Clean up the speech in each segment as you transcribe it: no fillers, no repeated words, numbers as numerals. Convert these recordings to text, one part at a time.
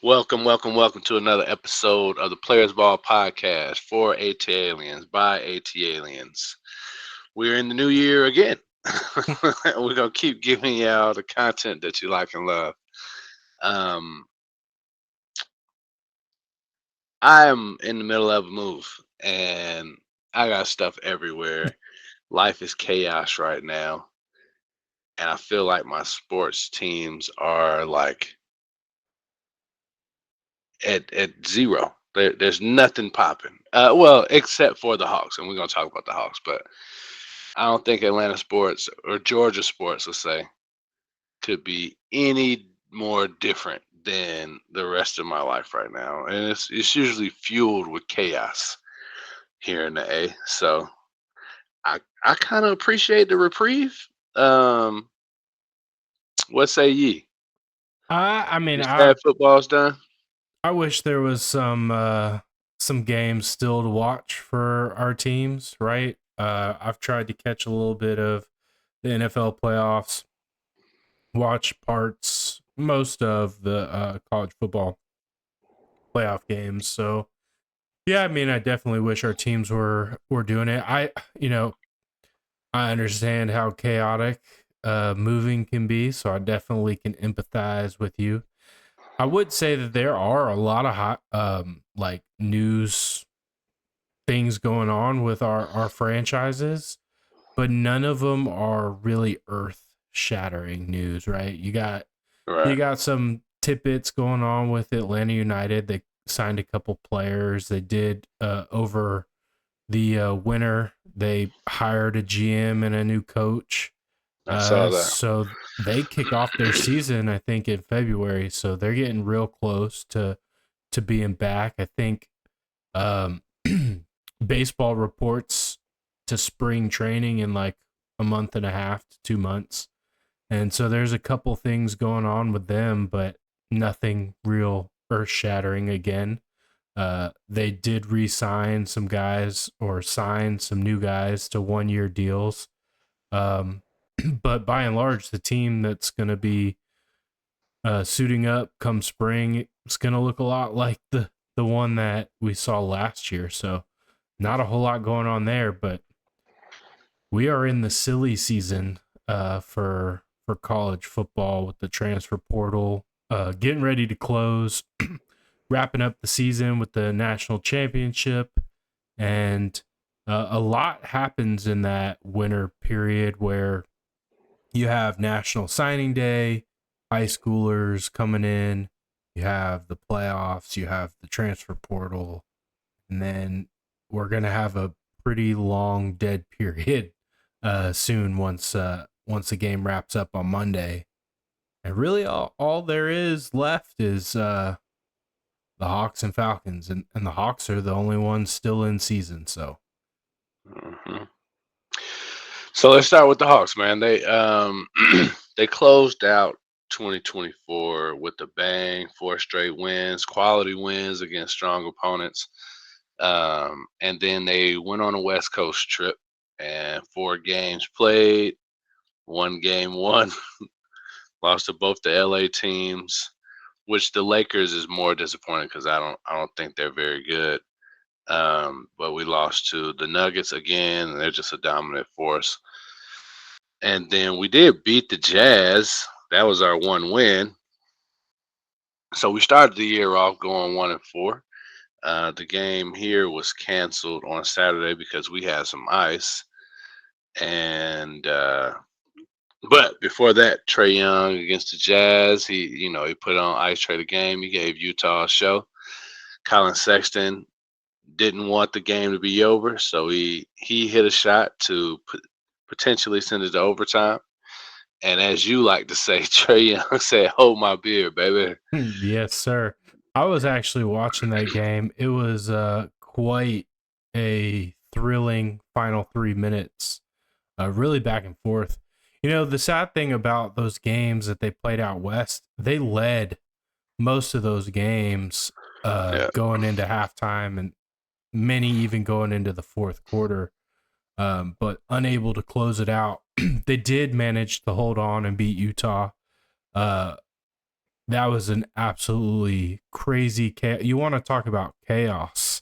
Welcome to another episode of the Players Ball Podcast for AT Aliens by AT Aliens. We're in the new year again. We're gonna keep giving y'all the content that you like and love. Um, I am in the middle of a move, and I got stuff everywhere. Life is chaos right now, and I feel like my sports teams are like at zero. There's nothing popping. Well, except for the Hawks, and we're gonna talk about the Hawks. But I don't think Atlanta sports or Georgia sports, let's say, could be any more different than the rest of my life right now. And it's usually fueled with chaos here in the A. So I kind of appreciate the reprieve. Um, what say ye? I mean, You sad football's done? I wish there was some games still to watch for our teams, right? I've tried to catch a little bit of the NFL playoffs, watch most of the college football playoff games. So yeah, I mean, I definitely wish our teams were doing it. I understand how chaotic moving can be, so I definitely can empathize with you. I would say that there are a lot of hot, like news things going on with our franchises, but none of them are really earth shattering news, right? You Right. got some tidbits going on with Atlanta United. They signed a couple players. They did over the winter. They hired a GM and a new coach. I saw that. So they kick off their season, I think, in February. So they're getting real close to being back. I think um, baseball reports to spring training in like a month and a half to 2 months. And so there's a couple things going on with them, but nothing real earth shattering again. They did re sign some guys or sign some new guys to 1 year deals. Um, but by and large, the team that's going to be suiting up come spring, it's going to look a lot like the one that we saw last year. So not a whole lot going on there, but we are in the silly season for college football with the transfer portal getting ready to close, wrapping up the season with the national championship, and a lot happens in that winter period where you have National Signing Day, high schoolers coming in, you have the playoffs, you have the transfer portal, and then we're gonna have a pretty long dead period soon once the game wraps up on Monday. And really, all there is left is the Hawks and Falcons, and the Hawks are the only ones still in season. So Hmm. So let's start with the Hawks, man. They they closed out 2024 with a bang, four straight wins, quality wins against strong opponents. And then they went on a West Coast trip and four games played, one game won, lost to both the LA teams, which the Lakers is more disappointing because I don't think they're very good. But we lost to the Nuggets again, and they're just a dominant force. And then we did beat the Jazz. That was our one win. So we started the year off going 1-4. The game here was canceled on Saturday because we had some ice. And but before that, Trey Young against the Jazz, he put on ice trade a game. He gave Utah a show. Colin Sexton didn't want the game to be over, so he hit a shot to potentially send it to overtime. And as you like to say, Trey Young said, "Hold my beer, baby." yes, sir. I was actually watching that game. It was quite a thrilling final 3 minutes, really back and forth. You know, the sad thing about those games that they played out west, they led most of those games Yeah, going into halftime and many even going into the fourth quarter, but unable to close it out. They did manage to hold on and beat Utah. Uh, that was an absolutely crazy chaos. You want to talk about chaos?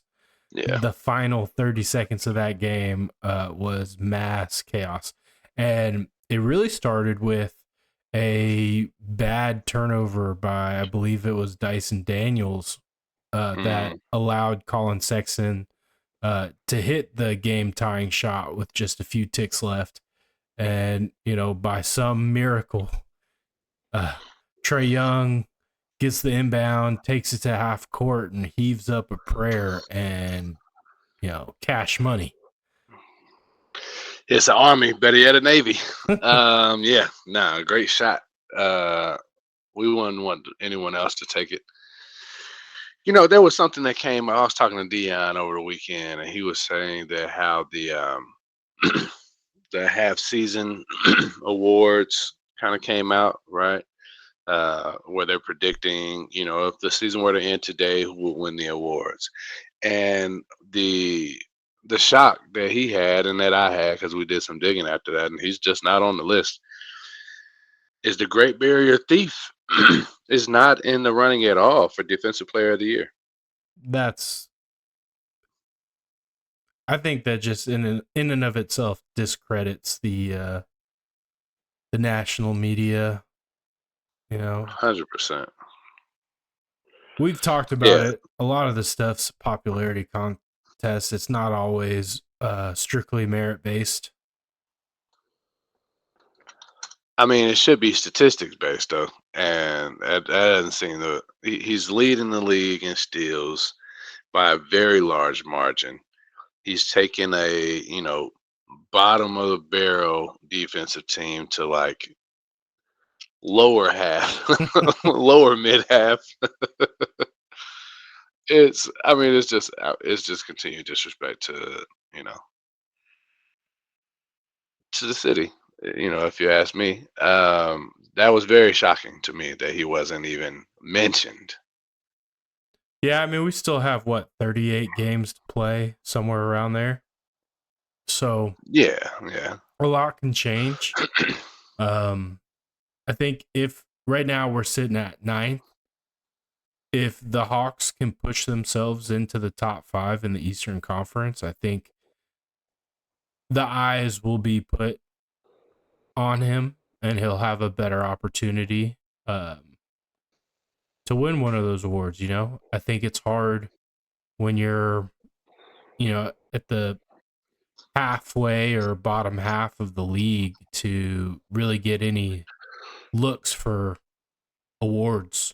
Yeah. The final 30 seconds of that game was mass chaos, and it really started with a bad turnover by, I believe it was Dyson Daniels, that Mm. allowed Colin Sexton to hit the game tying shot with just a few ticks left. And, by some miracle, Trey Young gets the inbound, takes it to half court, and heaves up a prayer and, cash money. It's an Army, better yet, a Navy. Yeah, nah, great shot. Uh, we wouldn't want anyone else to take it. There was something that came. I was talking to Dion over the weekend, and he was saying that how the the half season awards kind of came out, right? Where they're predicting, if the season were to end today, who would win the awards. And the shock that he had and that I had, because we did some digging after that, and he's just not on the list, is the Great Barrier Thief is not in the running at all for Defensive Player of the Year. That's, I think that just in and of itself discredits the national media. 100%. We've talked about Yeah. it. A lot of the stuff's popularity contest. It's not always strictly merit based. I mean, it should be statistics based though, and that doesn't seem to. He's leading the league in steals by a very large margin. He's taken a bottom of the barrel defensive team to like lower half, lower mid half. I mean, it's just continued disrespect to you know to the city. If you ask me, that was very shocking to me that he wasn't even mentioned. Yeah, I mean, we still have 38 games to play, somewhere around there. So Yeah, yeah. a lot can change. I think if right now we're sitting at ninth, if the Hawks can push themselves into the top 5 in the Eastern Conference, I think the eyes will be put on him and he'll have a better opportunity to win one of those awards. I think it's hard when you're, at the halfway or bottom half of the league to really get any looks for awards.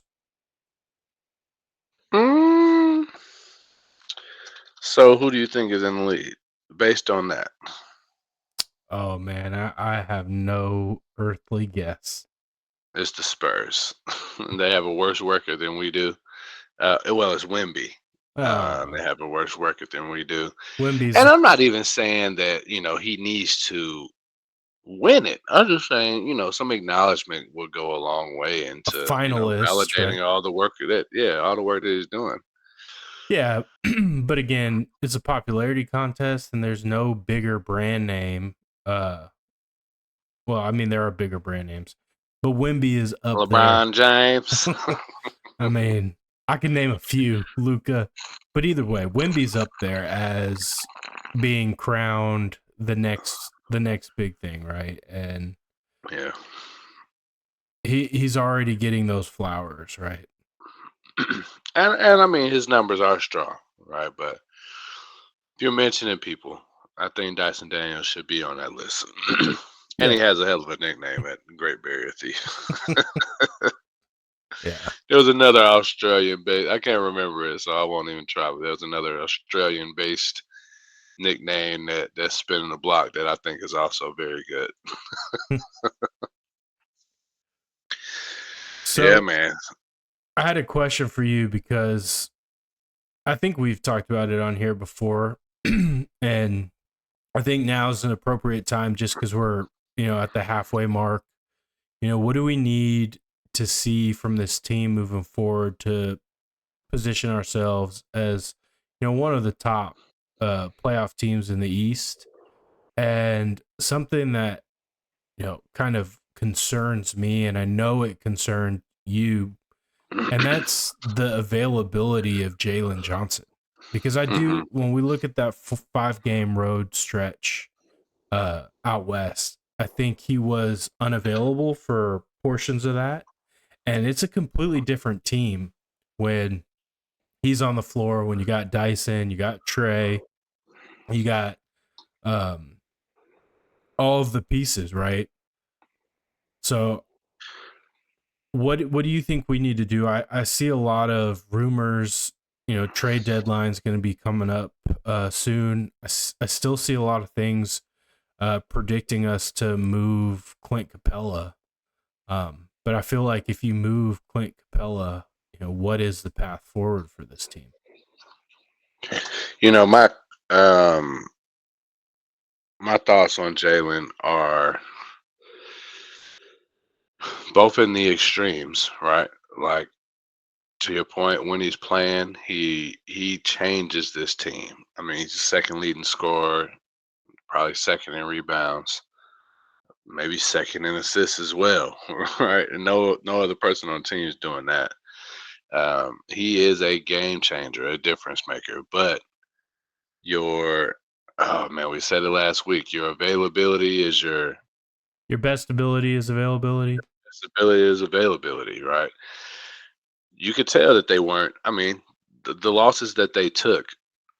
Mm, so who do you think is in the lead based on that? Oh man, I have no earthly guess. It's the Spurs. They have a worse record than we do. Well, it's Wimby. They Oh, have a worse record than we do. Wimby's And I'm not even saying that, he needs to win it. I'm just saying, some acknowledgement would go a long way a into, finalist, right? validating all the work that he's doing. Yeah, but again, it's a popularity contest, and there's no bigger brand name. Well, I mean, there are bigger brand names, but Wimby is up there. LeBron James. I mean, I can name a few, Luca, but either way, Wimby's up there as being crowned the next big thing, right? And Yeah. he's already getting those flowers, right? And I mean his numbers are strong, right? But if you're mentioning people, I think Dyson Daniels should be on that list. And he Yeah, has a hell of a nickname at Great Barrier Thief. yeah. There was another Australian based, I can't remember it, so I won't even try, but there was another Australian based nickname that's spinning the block that I think is also very good. Yeah, So man. I had a question for you because I think we've talked about it on here before, and I think now is an appropriate time just because we're at the halfway mark. What do we need to see from this team moving forward to position ourselves as one of the top playoff teams in the East? And something that kind of concerns me, and I know it concerned you and that's the availability of Jalen Johnson. Because I Hmm. do, when we look at that 5 game road stretch out west, I think he was unavailable for portions of that. And it's a completely different team when he's on the floor, when you got Dyson, you got Trey, you got um, all of the pieces, right? So what do you think we need to do? I see a lot of rumors, trade deadline's going to be coming up soon. I still see a lot of things predicting us to move Clint Capella. But I feel like if you move Clint Capella, what is the path forward for this team? You know, um my thoughts on Jalen are both in the extremes, right? Like, to your point, when he's playing, he changes this team. I mean, he's the second leading scorer, probably second in rebounds, maybe second in assists as well, right? And no other person on the team is doing that. He is a game changer, a difference maker. But your oh man, we said it last week. Your availability is your Your best ability is availability. ability is availability, right? You could tell that they weren't. I mean, the losses that they took,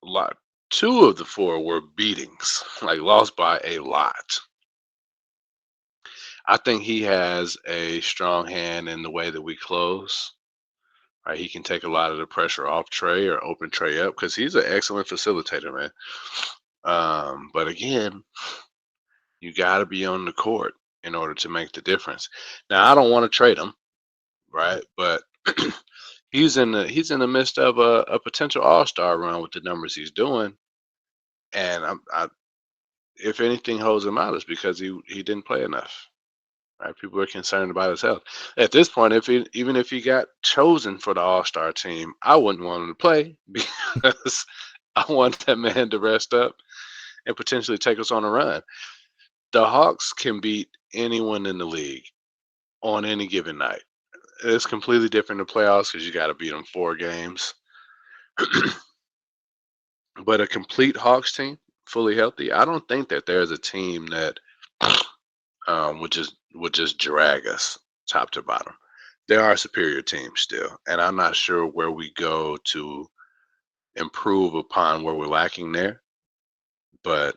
a lot. Two of the four were beatings, like lost by a lot. I think he has a strong hand in the way that we close. Right, he can take a lot of the pressure off Trey or open Trey up because he's an excellent facilitator, man. But again, you got to be on the court in order to make the difference. Now, I don't want to trade him, right? But he's in the midst of a potential All Star run with the numbers he's doing, and if anything holds him out, it's because he didn't play enough. Right? People are concerned about his health. At this point, even if he got chosen for the All Star team, I wouldn't want him to play because I want that man to rest up and potentially take us on a run. The Hawks can beat anyone in the league on any given night. It's completely different in the playoffs because you got to beat them 4 games. But a complete Hawks team, fully healthy, I don't think that there's a team that would just drag us top to bottom. There are superior teams still, and I'm not sure where we go to improve upon where we're lacking there. But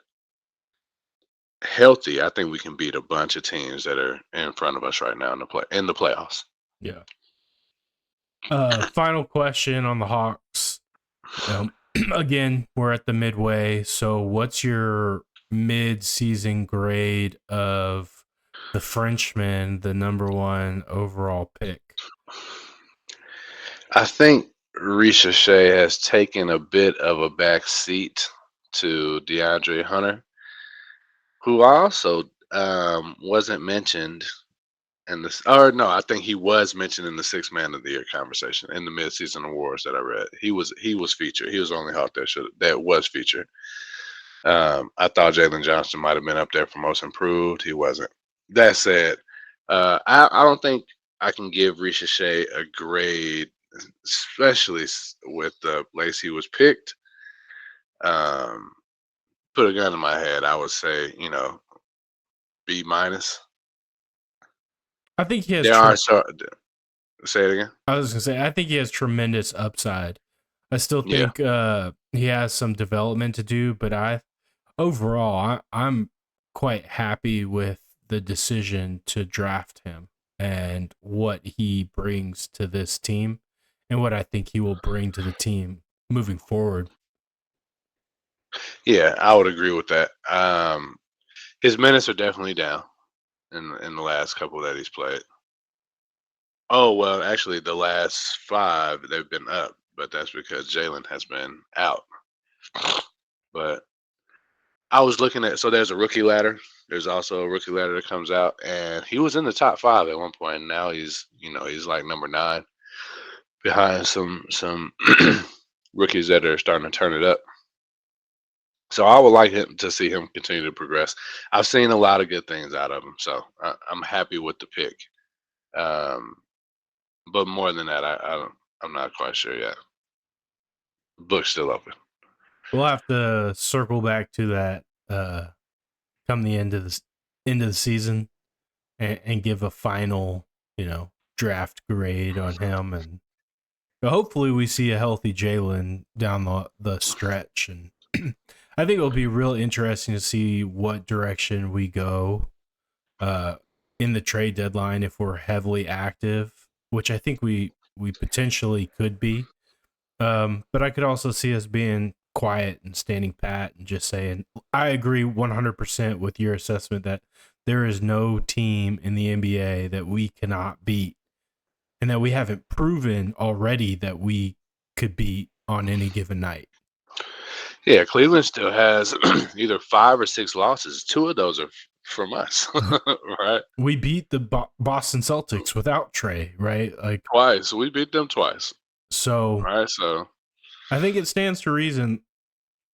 healthy, I think we can beat a bunch of teams that are in front of us right now in the playoffs. Yeah. Final question on the Hawks. Again, we're at the midway. So, what's your mid-season grade of the Frenchman, the number 1 overall pick? I think Ricochet has taken a bit of a back seat to DeAndre Hunter, who also wasn't mentioned in this. Or no, I think he was mentioned in the Sixth Man of the Year conversation in the midseason awards that I read. He was featured. He was the only Hawk that was featured. I thought Jalen Johnson might have been up there for most improved. He wasn't. That said, I don't think I can give Ricochet a grade, especially with the place he was picked. Um, put a gun in my head, I would say, B minus. I think he has. There are so. Say it again. I was gonna say I think he has tremendous upside. I still Yeah. think he has some development to do, but I'm quite happy with the decision to draft him and what he brings to this team and what I think he will bring to the team moving forward. Yeah, I would agree with that. His minutes are definitely down in the last couple that he's played. Oh well, actually, the last 5 they've been up, but that's because Jalen has been out. But I was looking at there's a rookie ladder. There's also a rookie ladder that comes out, and he was in the top 5 at one point. And now he's like number 9 behind some rookies that are starting to turn it up. So I would like him to see him continue to progress. I've seen a lot of good things out of him, so I'm happy with the pick. Um, But more than that, I don't. I'm not quite sure yet. Book's still open. We'll have to circle back to that come the end of the season and give a final, draft grade on him, and hopefully we see a healthy Jalen down the stretch. And I think it'll be real interesting to see what direction we go in the trade deadline if we're heavily active, which I think we potentially could be. But I could also see us being quiet and standing pat and just saying, I agree 100% with your assessment that there is no team in the NBA that we cannot beat and that we haven't proven already that we could beat on any given night. Yeah, Cleveland still has either 5 or 6 losses. 2 of those are from us, right? We beat the Boston Celtics without Trey, right? Like Twice. We beat them twice, so. right? So I think it stands to reason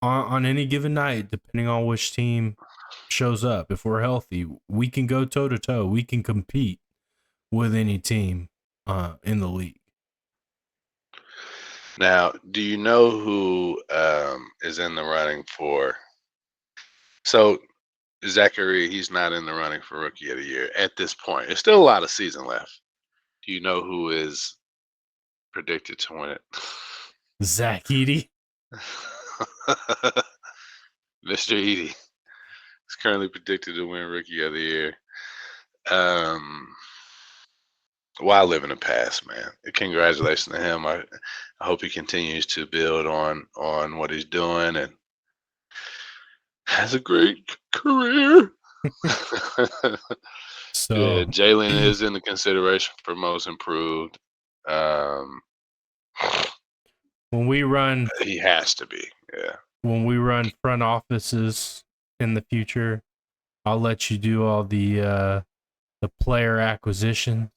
on any given night, depending on which team shows up. If we're healthy, we can go toe to toe. We can compete with any team in the league. now, do you know who is in the running for? So Zachary, he's not in the running for Rookie of the Year at this point. There's still a lot of season left. Do you know who is predicted to win it? Zach Edey. Mr. Edey is currently predicted to win Rookie of the Year. Well, I live in the past, man. Congratulations to him. I hope he continues to build on what he's doing and has a great career. So yeah, Jalen is in the consideration for most improved. when we run, He has to be. Yeah. when we run front offices in the future, I'll let you do all the player acquisition,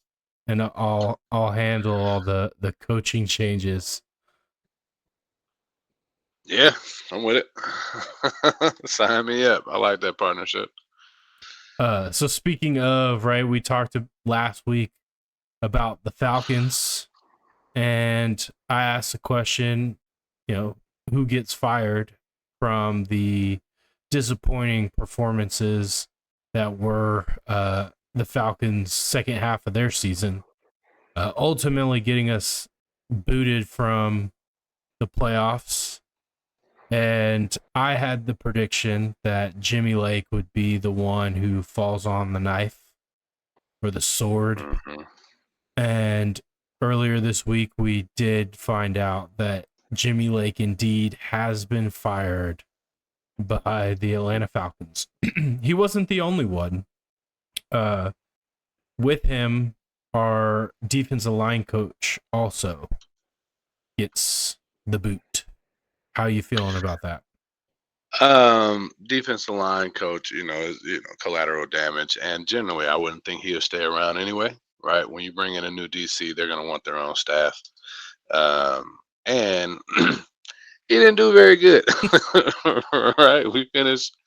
and I'll handle all the coaching changes. Yeah, I'm with it. Sign me up. I like that partnership. So speaking of, right, we talked last week about the Falcons, and I asked the question, who gets fired from the disappointing performances that were the Falcons' second half of their season, ultimately getting us booted from the playoffs. And I had the prediction that Jimmy Lake would be the one who falls on the knife or the sword. Mm-hmm. And earlier this week, we did find out that Jimmy Lake indeed has been fired by the Atlanta Falcons. He wasn't the only one. With him, our defensive line coach also gets the boot. How are you feeling about that? Defensive line coach, is collateral damage, and generally, I wouldn't think he'll stay around anyway. Right? When you bring in a new DC, they're gonna want their own staff, and he didn't do very good. Right? We finished.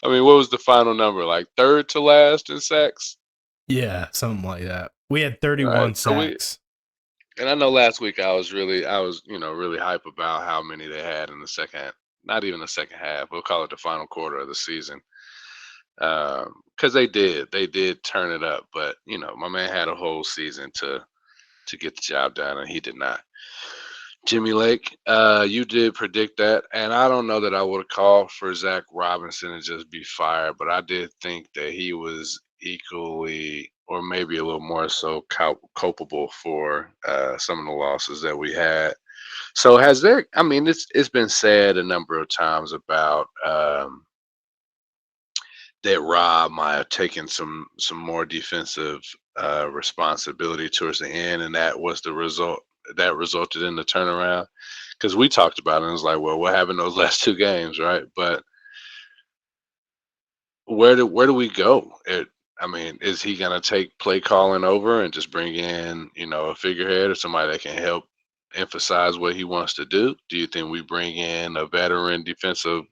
I mean, what was the final number? Like third to last in sacks. Yeah, something like that. We had 31 Right? sacks. And I know last week I was really hype about how many they had in the second, not even the second half. We'll call it the final quarter of the season, because they did turn it up. But my man had a whole season to get the job done, and he did not. Jimmy Lake, you did predict that, and I don't know that I would have called for Zach Robinson to just be fired, but I did think that he was equally, or maybe a little more so, culpable for some of the losses that we had. So has there? I mean, it's been said a number of times about that Rob might have taken some more defensive responsibility towards the end, and that was the result that resulted in the turnaround. Because we talked about it, and it was like, well, what happened those last 2 games, right? But where do we go? I mean, is he gonna take play calling over and just bring in, a figurehead or somebody that can help emphasize what he wants to do? Do you think we bring in a veteran defensive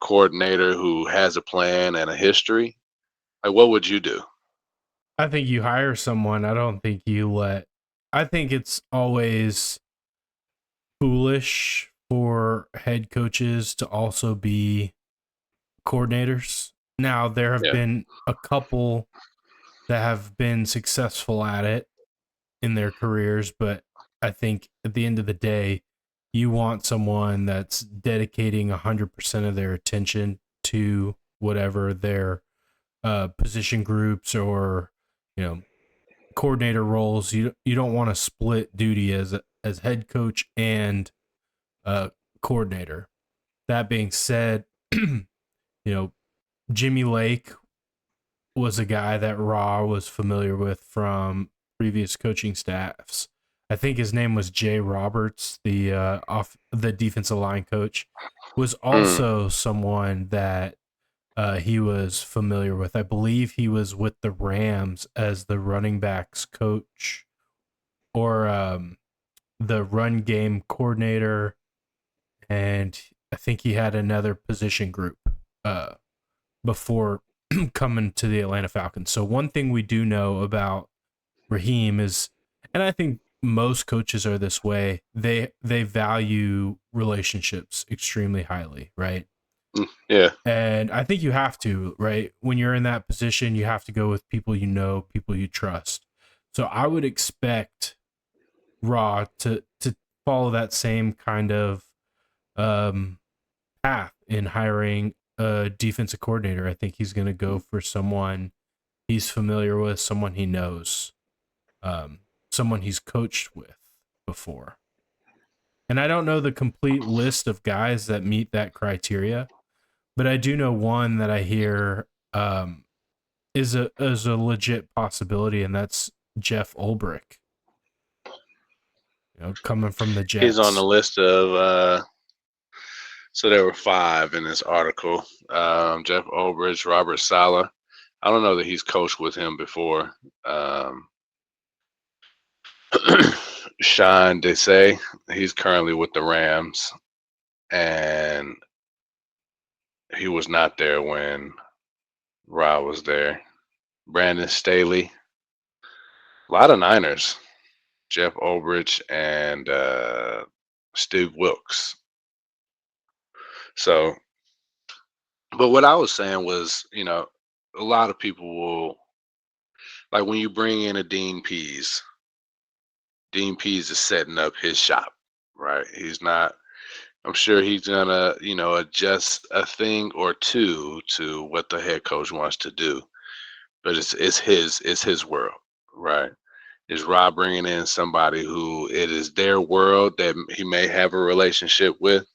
coordinator who has a plan and a history? Like, what would you do? I think you hire someone. I don't think you let I think it's always foolish for head coaches to also be coordinators. Now, there have Yeah. been a couple that have been successful at it in their careers, but I think at the end of the day, you want someone that's dedicating 100% of their attention to whatever their position groups or, you know, coordinator roles. You don't want to split duty as head coach and coordinator. That being said, you know, Jimmy Lake was a guy that Raw was familiar with from previous coaching staffs. I think his name was Jay Roberts, the defensive line coach, was Mm. also someone that he was familiar with. I believe he was with the Rams as the running backs coach or the run game coordinator, and I think he had another position group before coming to the Atlanta Falcons. So one thing we do know about Raheem is, and I think most coaches are this way, they value relationships extremely highly, right? Yeah. And I think you have to, right? When you're in that position, you have to go with people you know, people you trust. So I would expect Raw to follow that same kind of um, path in hiring a defensive coordinator. I think he's going to go for someone he's familiar with, someone he knows, someone he's coached with before. And I don't know the complete list of guys that meet that criteria, but I do know one that I hear is a legit possibility, and that's Jeff Ulbrich. Coming from the He's on the Jets. list of so there were 5 in this article. Jeff Obridge, Robert Sala. I don't know that he's coached with him before. Sean Desai, he's currently with the Rams, and he was not there when Rob was there. Brandon Staley, a lot of Niners. Jeff Obridge and Steve Wilkes. So, but what I was saying was, a lot of people will like when you bring in a Dean Pease. Dean Pease is setting up his shop, right? He's not. I'm sure he's gonna, adjust a thing or two to what the head coach wants to do. But it's his world, right? Is Rob bringing in somebody who it is their world that he may have a relationship with,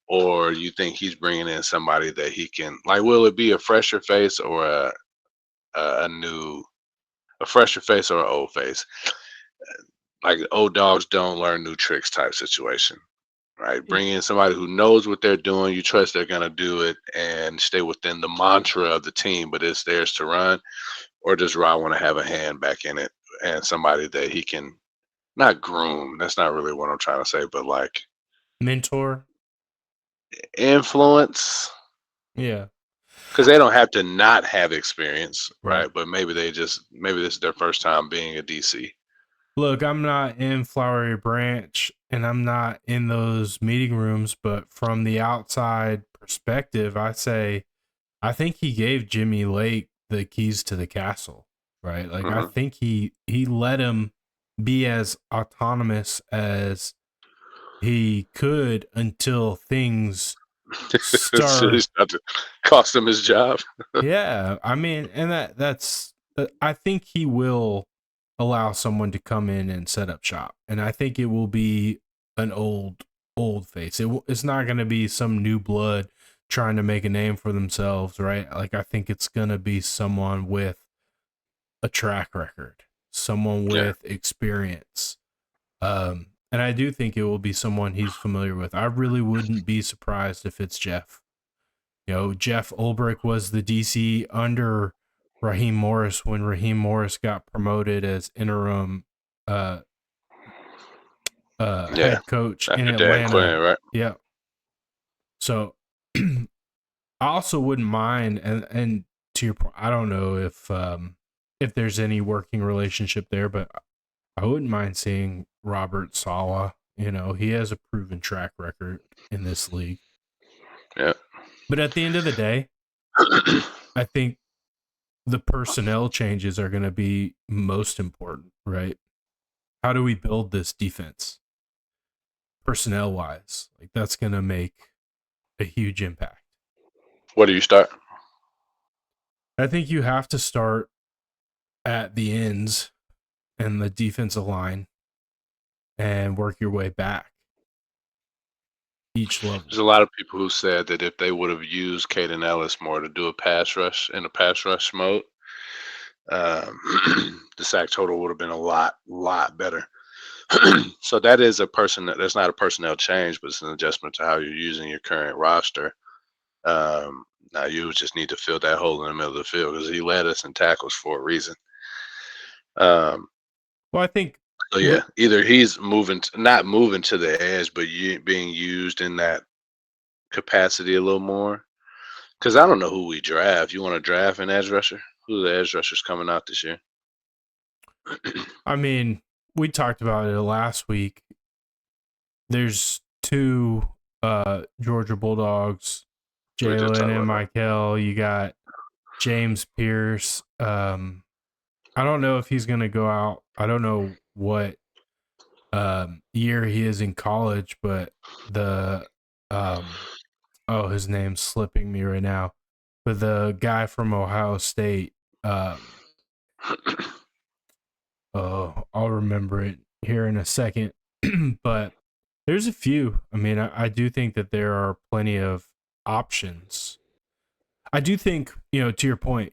or you think he's bringing in somebody that he can like? Will it be a fresher face or a fresher face or an old face? Like old dogs don't learn new tricks type situation, right? Bring in somebody who knows what they're doing. You trust they're gonna do it and stay within the mantra of the team, but it's theirs to run. Or does Rob want to have a hand back in it and somebody that he can not groom? That's not really what I'm trying to say, but like Mentor. influence, Yeah. because they don't have to not have experience, Right. right? But maybe maybe this is their first time being a DC. Look, I'm not in Flowery Branch and I'm not in those meeting rooms, but from the outside perspective, I think he gave Jimmy Lake the keys to the castle, right? Like I Mhm. think he let him be as autonomous as he could until things So start. he's about to cost him his job. Yeah, I mean, and that's I think he will allow someone to come in and set up shop, and I think it will be an old face. It's not going to be some new blood trying to make a name for themselves, right? Like I think it's going to be someone with a track record, someone Yeah. with experience. And I do think it will be someone he's familiar with. I really wouldn't be surprised if it's Jeff. Jeff Ulbrich was the DC under Raheem Morris when Raheem Morris got promoted as interim uh, Yeah. head coach in After Dan Atlanta. Quinn, right? Yeah. So I also wouldn't mind, and to your point, I don't know if there's any working relationship there, but I wouldn't mind seeing Robert Sala. You know, he has a proven track record in this league. Yeah. But at the end of the day, I think the personnel changes are going to be most important, right? How do we build this defense personnel wise? Like, that's going to make a huge impact. Where do you start? I think you have to start at the ends and the defensive line and work your way back each level. There's a lot of people who said that if they would have used Caden Ellis more to do a pass rush in a pass rush mode, the sack total would have been a lot better. So that is that's not a personnel change, but it's an adjustment to how you're using your current roster. Now you just need to fill that hole in the middle of the field because he led us in tackles for a reason. Well, I think So yeah, either he's not moving to the edge, but being used in that capacity a little more. Because I don't know who we draft. You want to draft an edge rusher? Who are the edge rushers coming out this year? I mean, we talked about it last week. There's two Georgia Bulldogs, We did talk Jalen and about that. Michael. You got James Pierce. I don't know if he's going to go out. I don't know what year he is in college, but the his name's slipping me right now. But the guy from Ohio State, I'll remember it here in a second. But there's a few. I mean, I do think that there are plenty of options. I do think, to your point,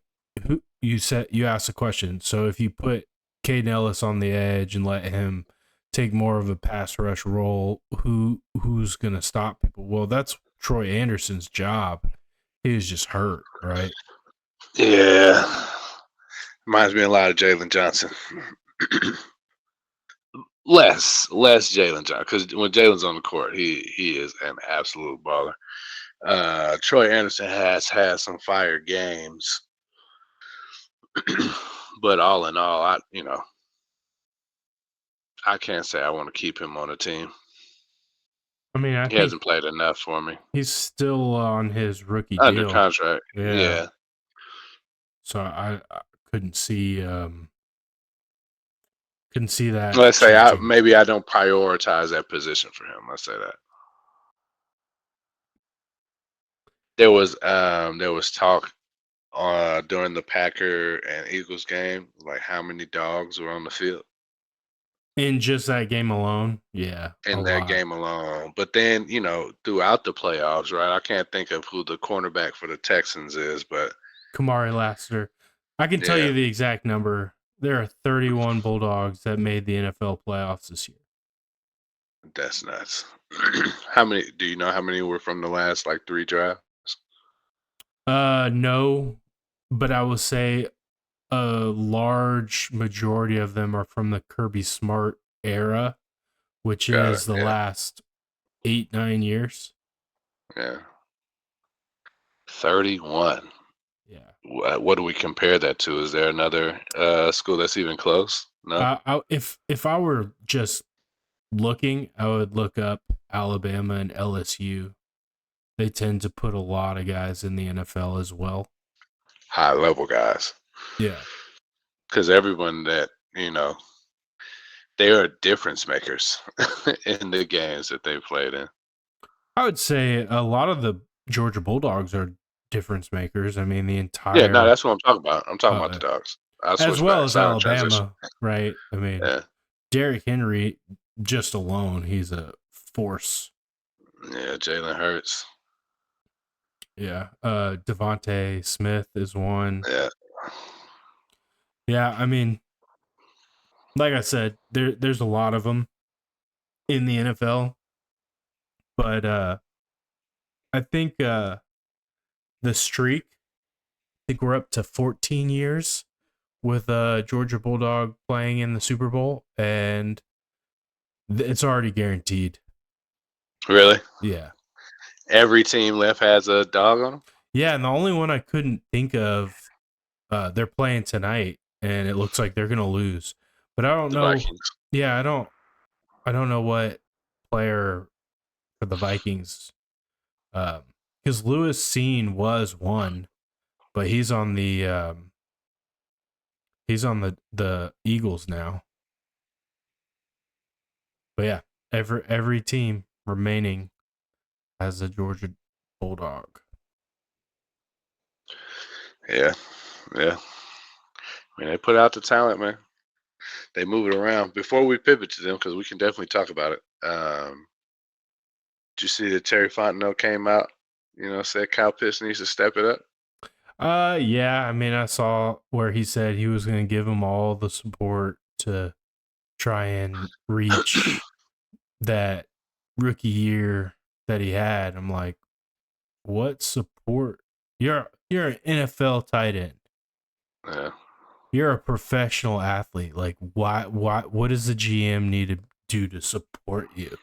you asked a question. So if you put Caden Ellis on the edge and let him take more of a pass rush role, who's gonna stop people? Well, that's Troy Anderson's job. He was just hurt, right? Yeah. Reminds me a lot of Jalen Johnson. less Jalen Johnson, because when Jalen's on the court, he is an absolute baller. Troy Anderson has had some fire games, but all in all, I can't say I want to keep him on the team. I mean, He hasn't played enough for me. He's still on his rookie Under deal. contract. Yeah. So I couldn't see that. Let's say maybe I don't prioritize that position for him. Let's say that. There was talk during the Packer and Eagles game, like how many dogs were on the field in just that game alone. Yeah, in that game alone. But then throughout the playoffs, right? I can't think of who the cornerback for the Texans is, but Kamari Lassiter. I can tell you the exact number. There are 31 Bulldogs that made the NFL playoffs this year. That's nuts. How many? Do you know how many were from the last 3 drafts? No, but I will say a large majority of them are from the Kirby Smart era, which is the last 8-9 years. Yeah. 31. Yeah. What do we compare that to? Is there another school that's even close? No. If I were just looking, I would look up Alabama and LSU. They tend to put a lot of guys in the NFL as well. High level guys. Yeah. Because everyone that, they are difference makers in the games that they played in. I would say a lot of the Georgia Bulldogs are difference makers. I mean, the entire... Yeah, no, that's what I'm talking about. I'm talking about the Dogs. As well as Alabama, right? I mean, Derrick Henry, just alone, he's a force. Yeah, Jalen Hurts. Yeah. Devontae Smith is one. Yeah. Yeah, I mean, like I said, there's a lot of them in the NFL. But I think the streak, I think we're up to 14 years with Georgia Bulldog playing in the Super Bowl, and it's already guaranteed. Really? Yeah. Every team left has a dog on them? Yeah, and the only one I couldn't think of, they're playing tonight, and it looks like they're going to lose. But I don't The know. Vikings. Yeah, I don't know what player for the Vikings. Because Lewis Seen was one, but he's on the Eagles now. But yeah, every team remaining has a Georgia Bulldog. Yeah, yeah. I mean, they put out the talent, man. They move it around. Before we pivot to them, because we can definitely talk about it. Did you see that Terry Fontenot came out? Said Kyle Pitts needs to step it up. Yeah, I mean, I saw where he said he was going to give him all the support to try and reach that rookie year that he had. I'm like, what support? You're an NFL tight end. Yeah, You're a professional athlete. Like, what does the GM need to do to support you?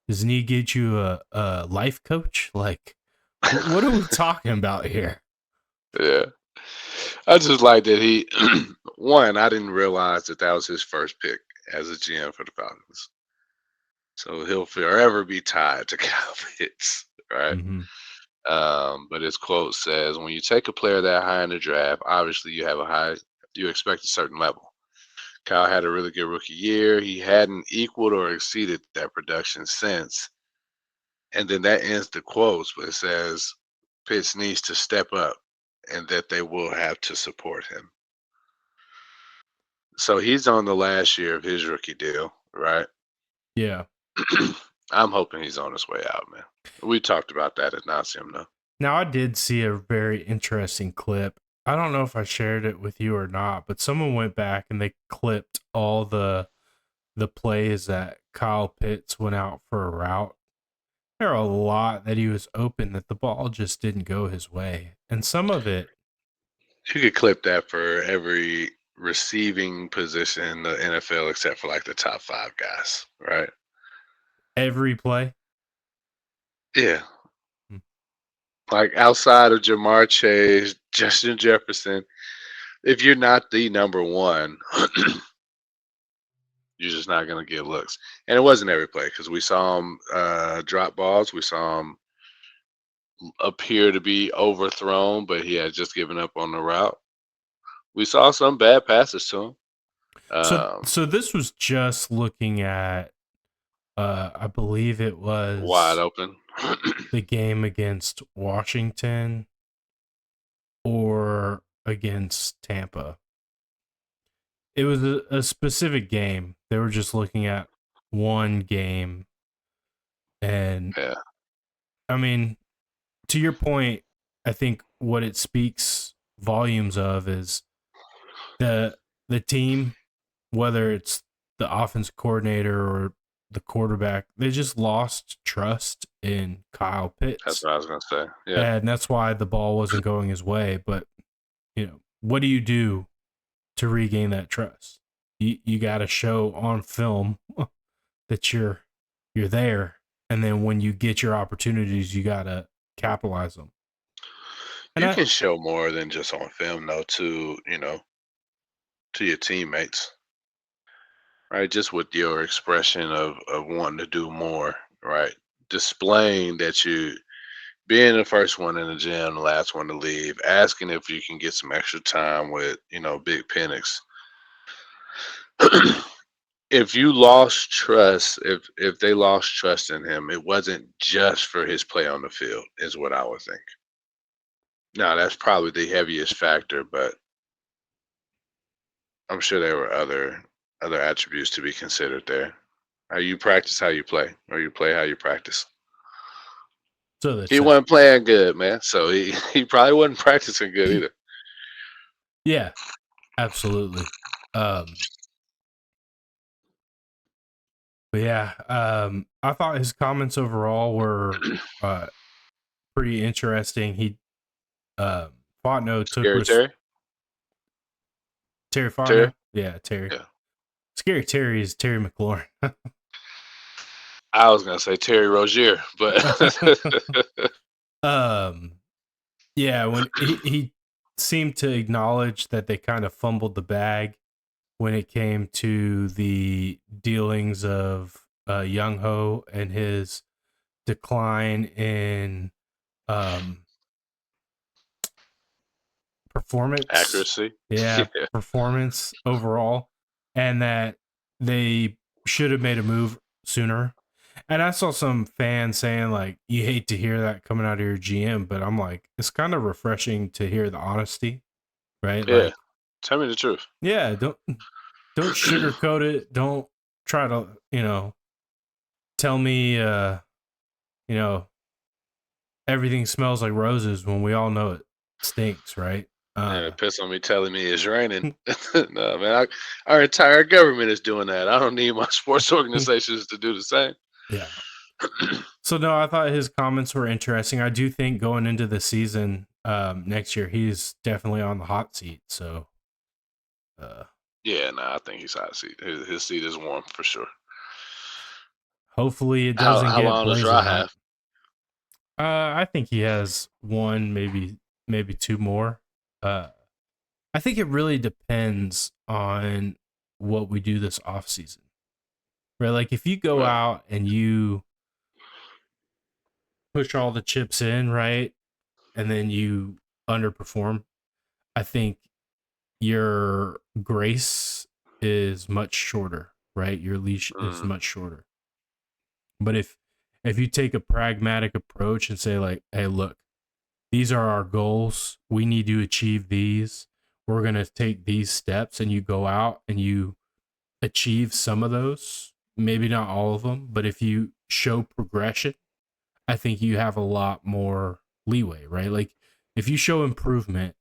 Doesn't he get you a life coach? Like, what are we talking about here? yeah. I just like that he one. I didn't realize that was his first pick as a GM for the Falcons. So he'll forever be tied to Kyle Pitts, right? Mm-hmm. But his quote says, "When you take a player that high in the draft, obviously you expect a certain level. Kyle had a really good rookie year. He hadn't equaled or exceeded that production since." And then that ends the quotes, but it says Pitts needs to step up and that they will have to support him. So he's on the last year of his rookie deal, right? Yeah. I'm hoping he's on his way out, man. We talked about that at nauseum, though. Now, I did see a very interesting clip. I don't know if I shared it with you or not, but someone went back and they clipped all the plays that Kyle Pitts went out for a route. There are a lot that he was open that the ball just didn't go his way. And some of it, You could clip that for every receiving position in the NFL except for like the top 5 guys, right? every play. Yeah. Hmm. Like outside of Jamar Chase, Justin Jefferson, if you're not the number one, you're just not going to get looks. And it wasn't every play because we saw him drop balls. We saw him appear to be overthrown, but he had just given up on the route. We saw some bad passes to him. So this was just looking at I believe it Wide was open. the game against Washington or against Tampa. It was a specific game. They were just looking at one game. And Yeah. I mean, to your point, I think what it speaks volumes of is the team, whether it's the offense coordinator or the quarterback, they just lost trust in Kyle That's Pitts. what I was going to say. Yeah. And that's why the ball wasn't going his way. But, what do you do to regain that trust? You got to show on film that you're there, and then when you get your opportunities, you got to capitalize them. And You can show more than just on film, though, to your teammates, right? Just with your expression of wanting to do more, right? Displaying that you being the first one in the gym, the last one to leave, asking if you can get some extra time with, Big Penix. If you lost trust, if they lost trust in him, it wasn't just for his play on the field, is what I would think. Now that's probably the heaviest factor, but I'm sure there were other attributes to be considered there. How you practice, how you play, or you play how you practice. so He that's wasn't playing good, man. So he probably wasn't practicing good either. yeah, absolutely. But yeah, I thought his comments overall were pretty interesting. He Fontenot took Scary Terry? Terry Terry? Fontenot, yeah, Terry. Yeah. Scary Terry is Terry McLaurin. I was gonna say Terry Rozier, but Yeah, when he seemed to acknowledge that they kind of fumbled the bag when it came to the dealings of Young Ho and his decline in um, performance. Accuracy. Yeah, Yeah. performance overall, and that they should have made a move sooner. And I saw some fans saying like, "You hate to hear that coming out of your GM," but I'm like, it's kind of refreshing to hear the honesty, right? Yeah. Like, Tell me the truth. yeah, don't sugarcoat it. Don't try to tell me you know everything smells like roses when we all know it stinks, right? Yeah, piss on me telling me it's raining. No, man, our entire government is doing that. I don't need my sports organizations to do the same. Yeah. So no, I thought his comments were interesting. I do think going into the season next year, he's definitely on the hot seat. So Yeah, no, I think he's hot seat. His seat is warm for sure. hopefully it How doesn't how get long does blazing Ra hot. have? I think he has one, maybe two more. I think it really depends on what we do this off season, right? Like if you go Well, out and you push all the chips in, right, and then you underperform, I think your grace is much shorter, right? Your leash is mm, much shorter. But if you take a pragmatic approach and say like, "Hey, look, these are our goals. We need to achieve these. We're going to take these steps," and you go out and you achieve some of those, maybe not all of them, but if you show progression, I think you have a lot more leeway, right? Like if you show improvement,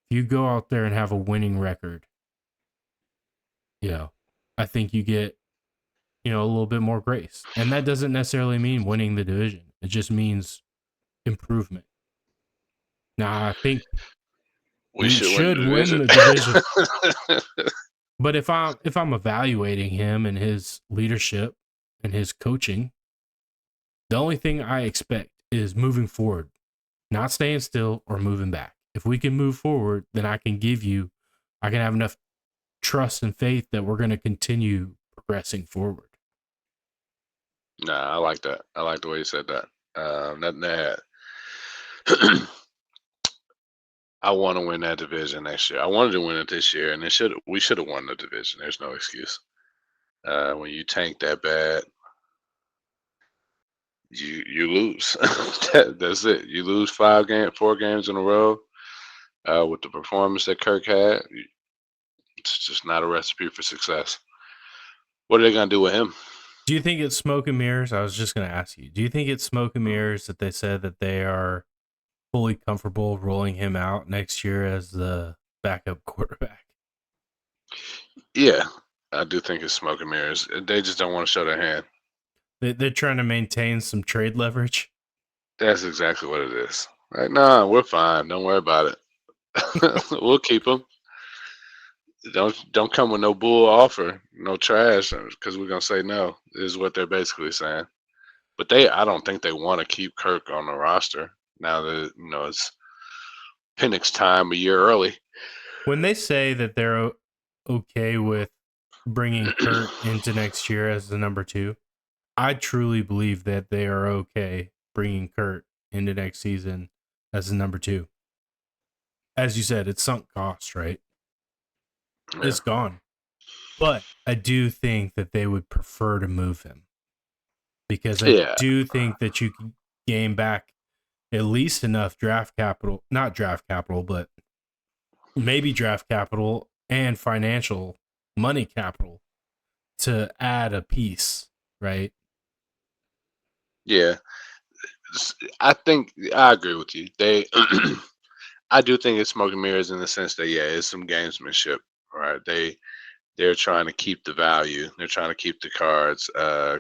if you go out there and have a winning record, you know, I think you get, a little bit more grace. And that doesn't necessarily mean winning the division. It just means improvement. Now, I think we we should win should the win division. the division. But if I'm evaluating him and his leadership and his coaching, the only thing I expect is moving forward, not staying still or moving back. If we can move forward, then I can have enough trust and faith that we're going to continue progressing forward. Nah, I like that. I like the way you said that. Nothing to add. I want to win that division next year. I wanted to win it this year, and we should have won the division. There's no excuse. When you tank that bad, you lose. That's it. You lose 4 games in a row with the performance that Kirk had. It's just not a recipe for success. What are they gonna do with him? Do you think it's smoke and mirrors? I was just going to ask you. Do you think it's smoke and mirrors that they said that they are fully comfortable rolling him out next year as the backup quarterback? Yeah, I do think it's smoke and mirrors. They just don't want to show their hand. They're trying to maintain some trade leverage. That's exactly what it is. Like, nah, we're fine. Don't worry about it. We'll keep him. Don't come with no bull offer, no trash, because we're gonna say no. Is what they're basically saying. But I don't think they want to keep Kirk on the roster now that it's Penix time a year early. When they say that they're okay with bringing Kurt into next year as the number two, I truly believe that they are okay bringing Kurt into next season as the number two. As you said, it's sunk cost, right? Yeah, It's gone. But I do think that they would prefer to move him because I yeah, do think that you can gain back at least enough draft capital, not draft capital, but maybe draft capital and financial money capital to add a piece, right? yeah. I think I agree with you. I do think it's smoke and mirrors in the sense that it's some gamesmanship, right? They're trying to keep the value. They're trying to keep the cards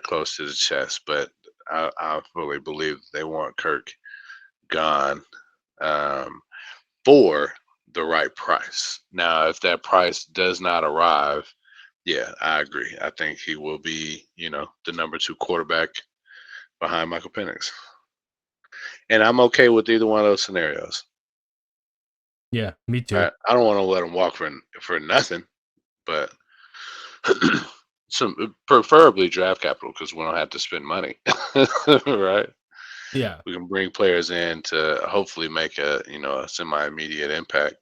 close to the chest, but I fully believe they want Kirk gone um, for the right price. Now, if that price does not arrive, yeah, I agree. I think he will be, the number 2 quarterback behind Michael Penix, and I'm okay with either one of those scenarios. Yeah, me too. I don't want to let him walk for nothing. but some preferably draft capital because we don't have to spend money, right? Yeah. We can bring players in to hopefully make a semi-immediate impact,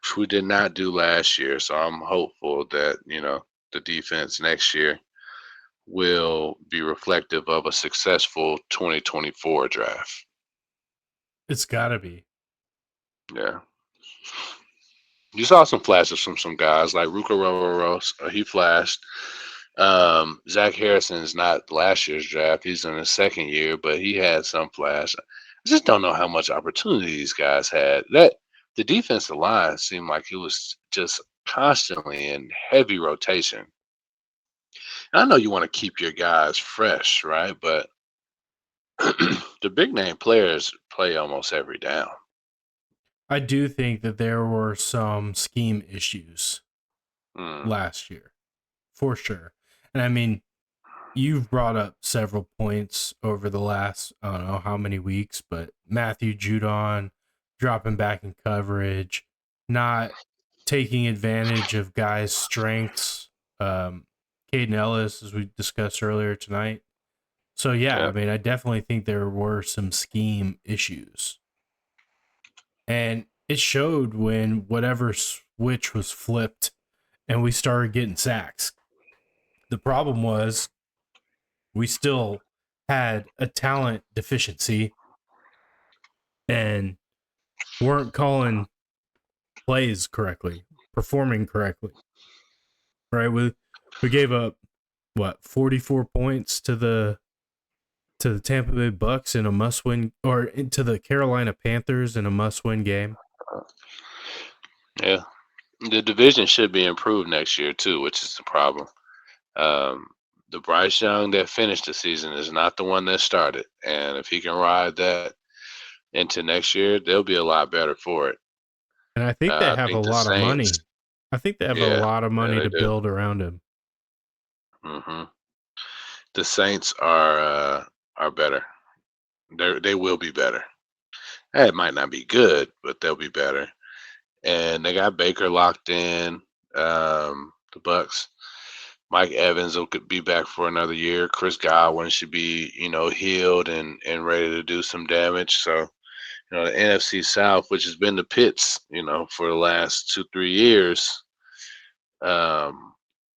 which we did not do last year. So I'm hopeful that the defense next year will be reflective of a successful 2024 draft. It's got to be. Yeah. You saw some flashes from some guys like Ruka Rororos. He flashed. Zach Harrison is not last year's draft. He's in his second year, but he had some flash. I just don't know how much opportunity these guys had. That the defensive line seemed like it was just constantly in heavy rotation. And I know you want to keep your guys fresh, right? But the big name players play almost every down. I do think that there were some scheme issues Mm, last year, for sure. And I mean, you've brought up several points over the last, I don't know how many weeks, but Matthew Judon dropping back in coverage, not taking advantage of guys' strengths. Caden Ellis, as we discussed earlier tonight. So, yeah, yeah. I mean, I definitely think there were some scheme issues. And it showed when whatever switch was flipped and we started getting sacks. The problem was we still had a talent deficiency and weren't calling plays correctly, performing correctly. Right? We gave up 44 points to the Tampa Bay Bucks in a must-win, or to the Carolina Panthers in a must-win game. Yeah. The division should be improved next year too, which is the problem. Um, the Bryce Young that finished the season is not the one that started, and if he can ride that into next year, they'll be a lot better for it. And I think they I have a think the lot of money. Saints, I think they have a yeah, lot of yeah, money they to do. build around him. hmm The Saints are better. They will be better. It might not be good, but they'll be better. And they got Baker locked in. The Bucks. Mike Evans could be back for another year. Chris Godwin should be, healed and ready to do some damage. So, the NFC South, which has been the pits, for the last 2-3 years, um,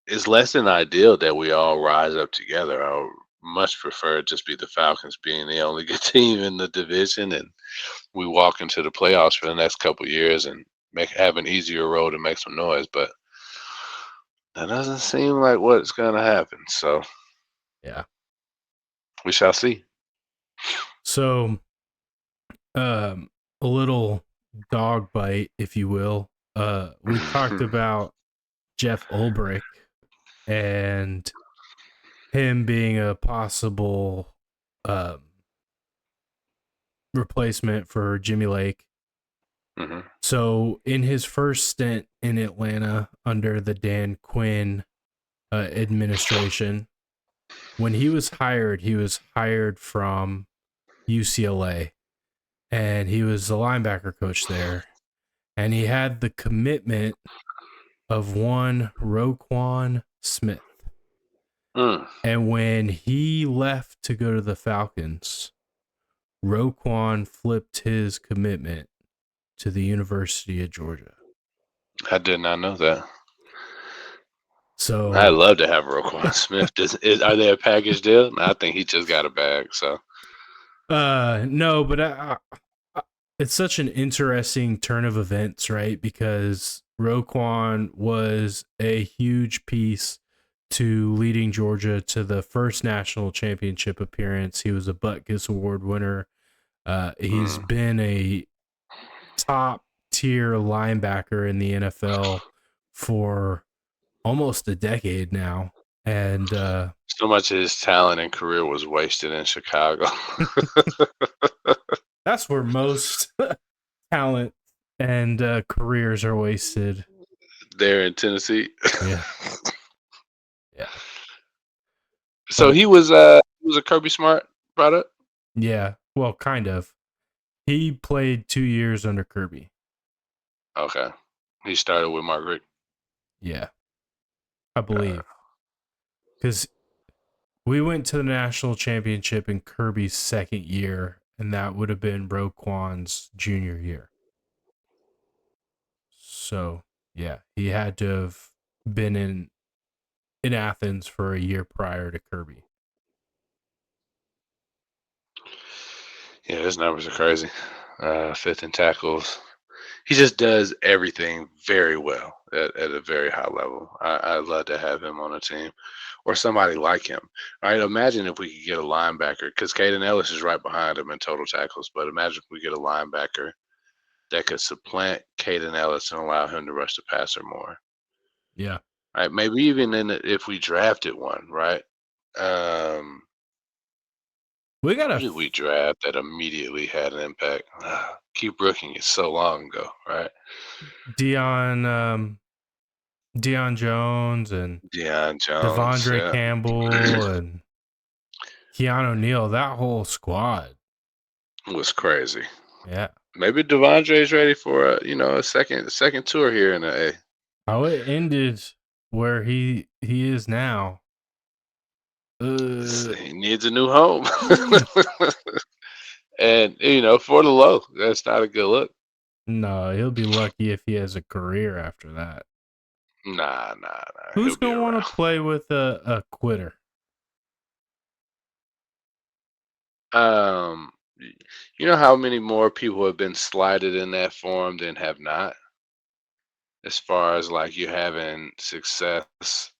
is less than ideal that we all rise up together. I would much prefer it just be the Falcons being the only good team in the division, and we walk into the playoffs for the next couple of years and have an easier road to make some noise. But that doesn't seem like what's going to happen. So Yeah. we shall see. So, a little dog bite, if you will. We talked about Jeff Ulbrich and him being a possible um, replacement for Jimmy Lake. hmm So, in his first stint in Atlanta under the Dan Quinn administration, when he was hired from UCLA, and he was the linebacker coach there, and he had the commitment of one Roquan Smith. Mm. And when he left to go to the Falcons, Roquan flipped his commitment to the University of Georgia. I did not know that. I'd So, love to have Roquan Smith. Are they a package deal? No, I think he just got a bag. So no, but it's such an interesting turn of events, right? Because Roquan was a huge piece to leading Georgia to the first national championship appearance. He was a Butkus Award winner. He's mm. been a top tier linebacker in the NFL for almost a decade now. And So much of his talent and career was wasted in Chicago. that's where most talent and careers are wasted. There in Tennessee. Yeah. Yeah. So But he was a Kirby Smart product. yeah, well, kind of. He played 2 years under Kirby. Okay, he started with Mark Richt. Yeah. I believe, because we went to the national championship in Kirby's second year, and that would have been Roquan's junior year. So yeah, he had to have been in Athens for a year prior to Kirby. Yeah, his numbers are crazy. Fifth in tackles. He just does everything very well at a very high level. I'd love to have him on a team or somebody like him. All right, imagine if we could get a linebacker because Caden Ellis is right behind him in total tackles. But imagine if we get a linebacker that could supplant Caden Ellis and allow him to rush the passer more. Yeah. Right, maybe even if we drafted one, right? We got Who did we draft that immediately had an impact? Keep looking, it's so long ago, right? Dion Jones and Deion Jones, Devondre yeah. Campbell and Keanu Neal, that whole squad. Was crazy. Yeah. Maybe Devondre's ready for a second tour here in the A. How it ended where he is now. He needs a new home. And for the low, that's not a good look. No, he'll be lucky if he has a career after that. Nah. Who's He'll be gonna want around. to play with a quitter? You know how many more people have been slighted in that form than have not? As far as like you having success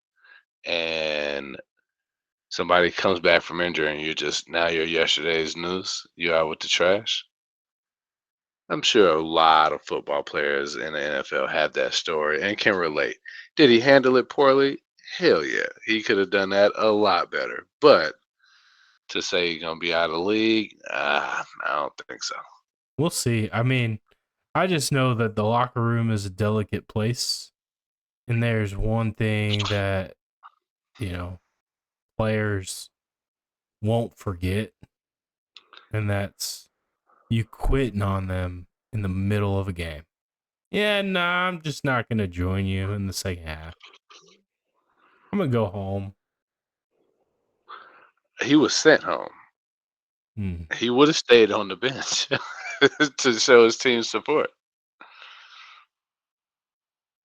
and somebody comes back from injury and you're yesterday's news. You out with the trash. I'm sure a lot of football players in the NFL have that story and can relate. Did he handle it poorly? Hell yeah. He could have done that a lot better. But to say he's gonna be out of the league, I don't think so. We'll see. I mean, I just know that the locker room is a delicate place, and there's one thing that players won't forget, and that's you quitting on them in the middle of a game. Yeah, nah, I'm just not gonna join you in the second half. I'm gonna go home. He was sent home. Hmm. He would have stayed on the bench to show his team support.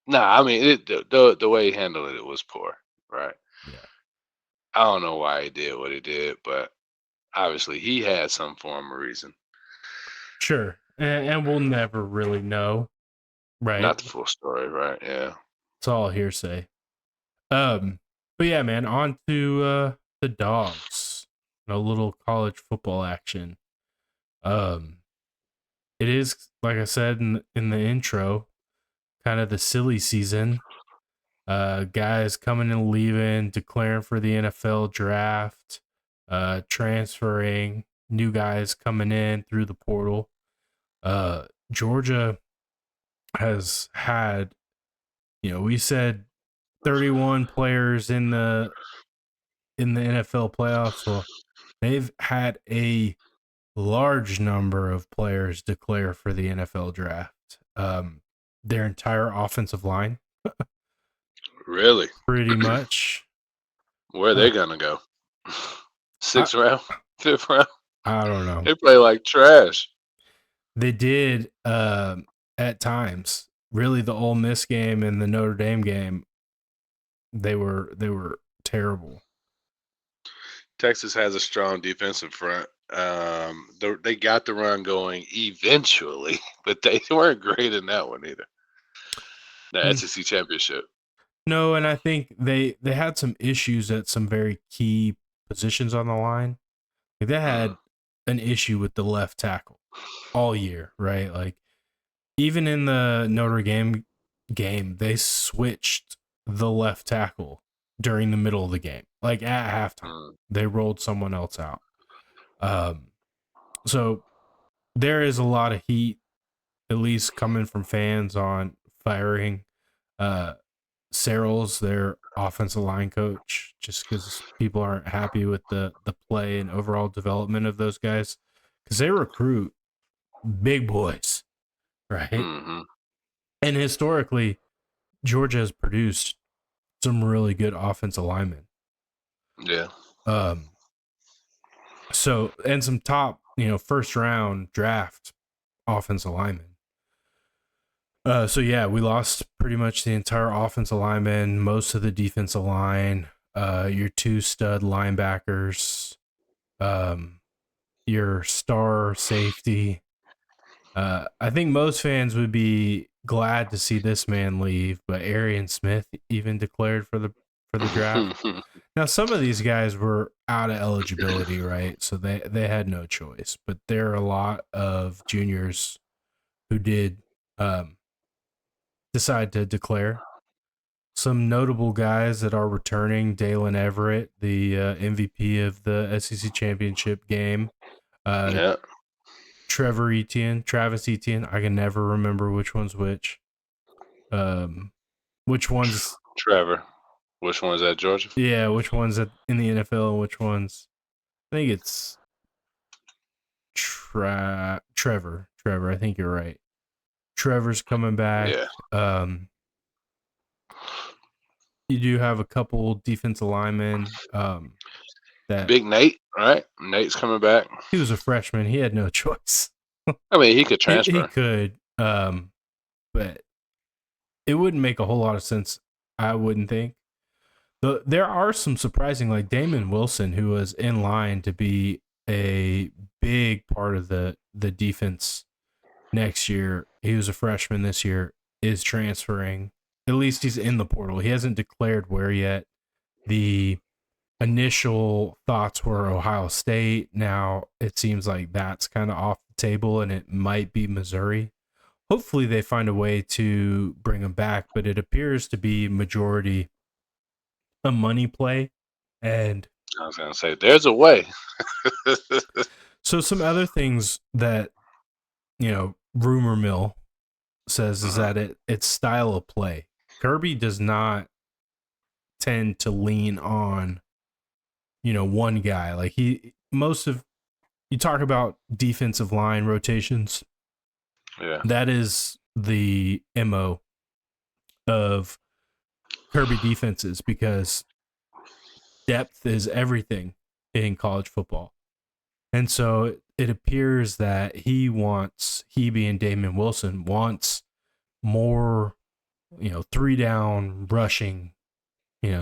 Nah, I mean the way he handled it was poor, right? Yeah, I don't know why he did what he did, but obviously he had some form of reason. sure, and we'll never really know, right? Not the full story, right? Yeah. It's all hearsay. But yeah, man, on to the dogs. A little college football action. Um, it is like I said in the intro, kind of the silly season. Guys coming and leaving, declaring for the NFL draft, transferring, new guys coming in through the portal. Georgia has had, we said 31 players in the NFL playoffs. Well, they've had a large number of players declare for the NFL draft. Their entire offensive line, Really? pretty much. Where are they gonna go? I, Sixth round? Fifth round? I don't know. They play like trash. They did at times. Really, the Ole Miss game and the Notre Dame game, they were terrible. Texas has a strong defensive front. They got the run going eventually, but they weren't great in that one either. The Mm. SEC championship. No, and I think they had some issues at some very key positions on the line. Like they Mm, had an issue with the left tackle all year, right? Like even in the Notre Dame game, they switched the left tackle during the middle of the game. Like at halftime, mm. they rolled someone else out. So there is a lot of heat, at least coming from fans on firing Searles, their offensive line coach, just because people aren't happy with the play and overall development of those guys, because they recruit big boys, right? Hmm. And historically, Georgia has produced some really good offensive linemen. Yeah. Um, so and some top, first round draft offensive linemen. So yeah, we lost pretty much the entire offensive lineman, most of the defensive line, your two stud linebackers, um, your star safety. I think most fans would be glad to see this man leave, but Arian Smith even declared for the draft. Now, some of these guys were out of eligibility, right? So they had no choice. But there are a lot of juniors who did decide to declare. Some notable guys that are returning: Dalen Everett, the MVP of the SEC championship game. Yeah. Travis Etienne. I can never remember which one's which. Which one's Trevor. Which one's at Georgia? yeah, which one's in the NFL and which one's I think it's Trevor. Trevor, I think you're right. Trevor's coming back. Yeah. You do have a couple defensive linemen that Big Nate, right? Nate's coming back. he was a freshman. He had no choice. I mean, he could He transfer. could, but it wouldn't make a whole lot of sense, I wouldn't think. There are some surprising, like Damon Wilson, who was in line to be a big part of the defense next year. He was a freshman this year, is transferring. At least he's in the portal. He hasn't declared where yet. The initial thoughts were Ohio State. Now it seems like that's kind of off the table, and it might be Missouri. Hopefully they find a way to bring him back, but it appears to be majority a money play. And I was gonna say, there's a way. so some other things that rumor mill says is that it's style of play. Kirby does not tend to lean on one guy. Like you talk about defensive line rotations. Yeah. That is the MO of Kirby defenses, because depth is everything in college football. And so it appears that he being Damon Wilson, wants more, 3-down rushing,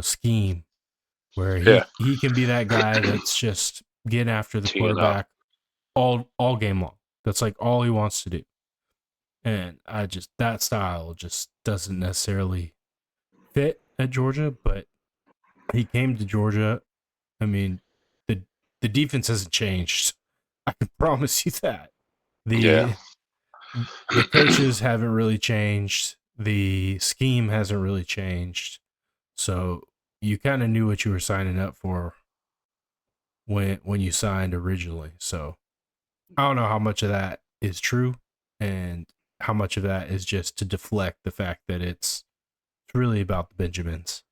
scheme where he can be that guy that's just getting after the quarterback all game long. That's like all he wants to do. And that style just doesn't necessarily fit at Georgia, but he came to Georgia. I mean, the defense hasn't changed. I can promise you that. The coaches haven't really changed. The scheme hasn't really changed. So you kind of knew what you were signing up for when you signed originally. So I don't know how much of that is true and how much of that is just to deflect the fact that it's really about the Benjamins.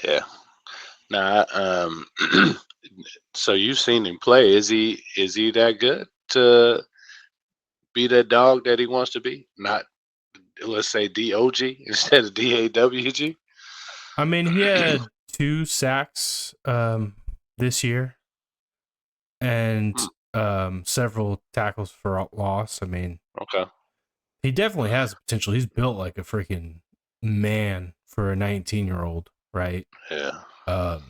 Yeah. Nah. So you've seen him play. Is he that good to be that dog that he wants to be? Not, let's say, DOG instead of DAWG. I mean, he had 2 sacks this year and several tackles for loss. I mean, Okay. he definitely has potential. He's built like a freaking man for a 19-year-old, right? Yeah.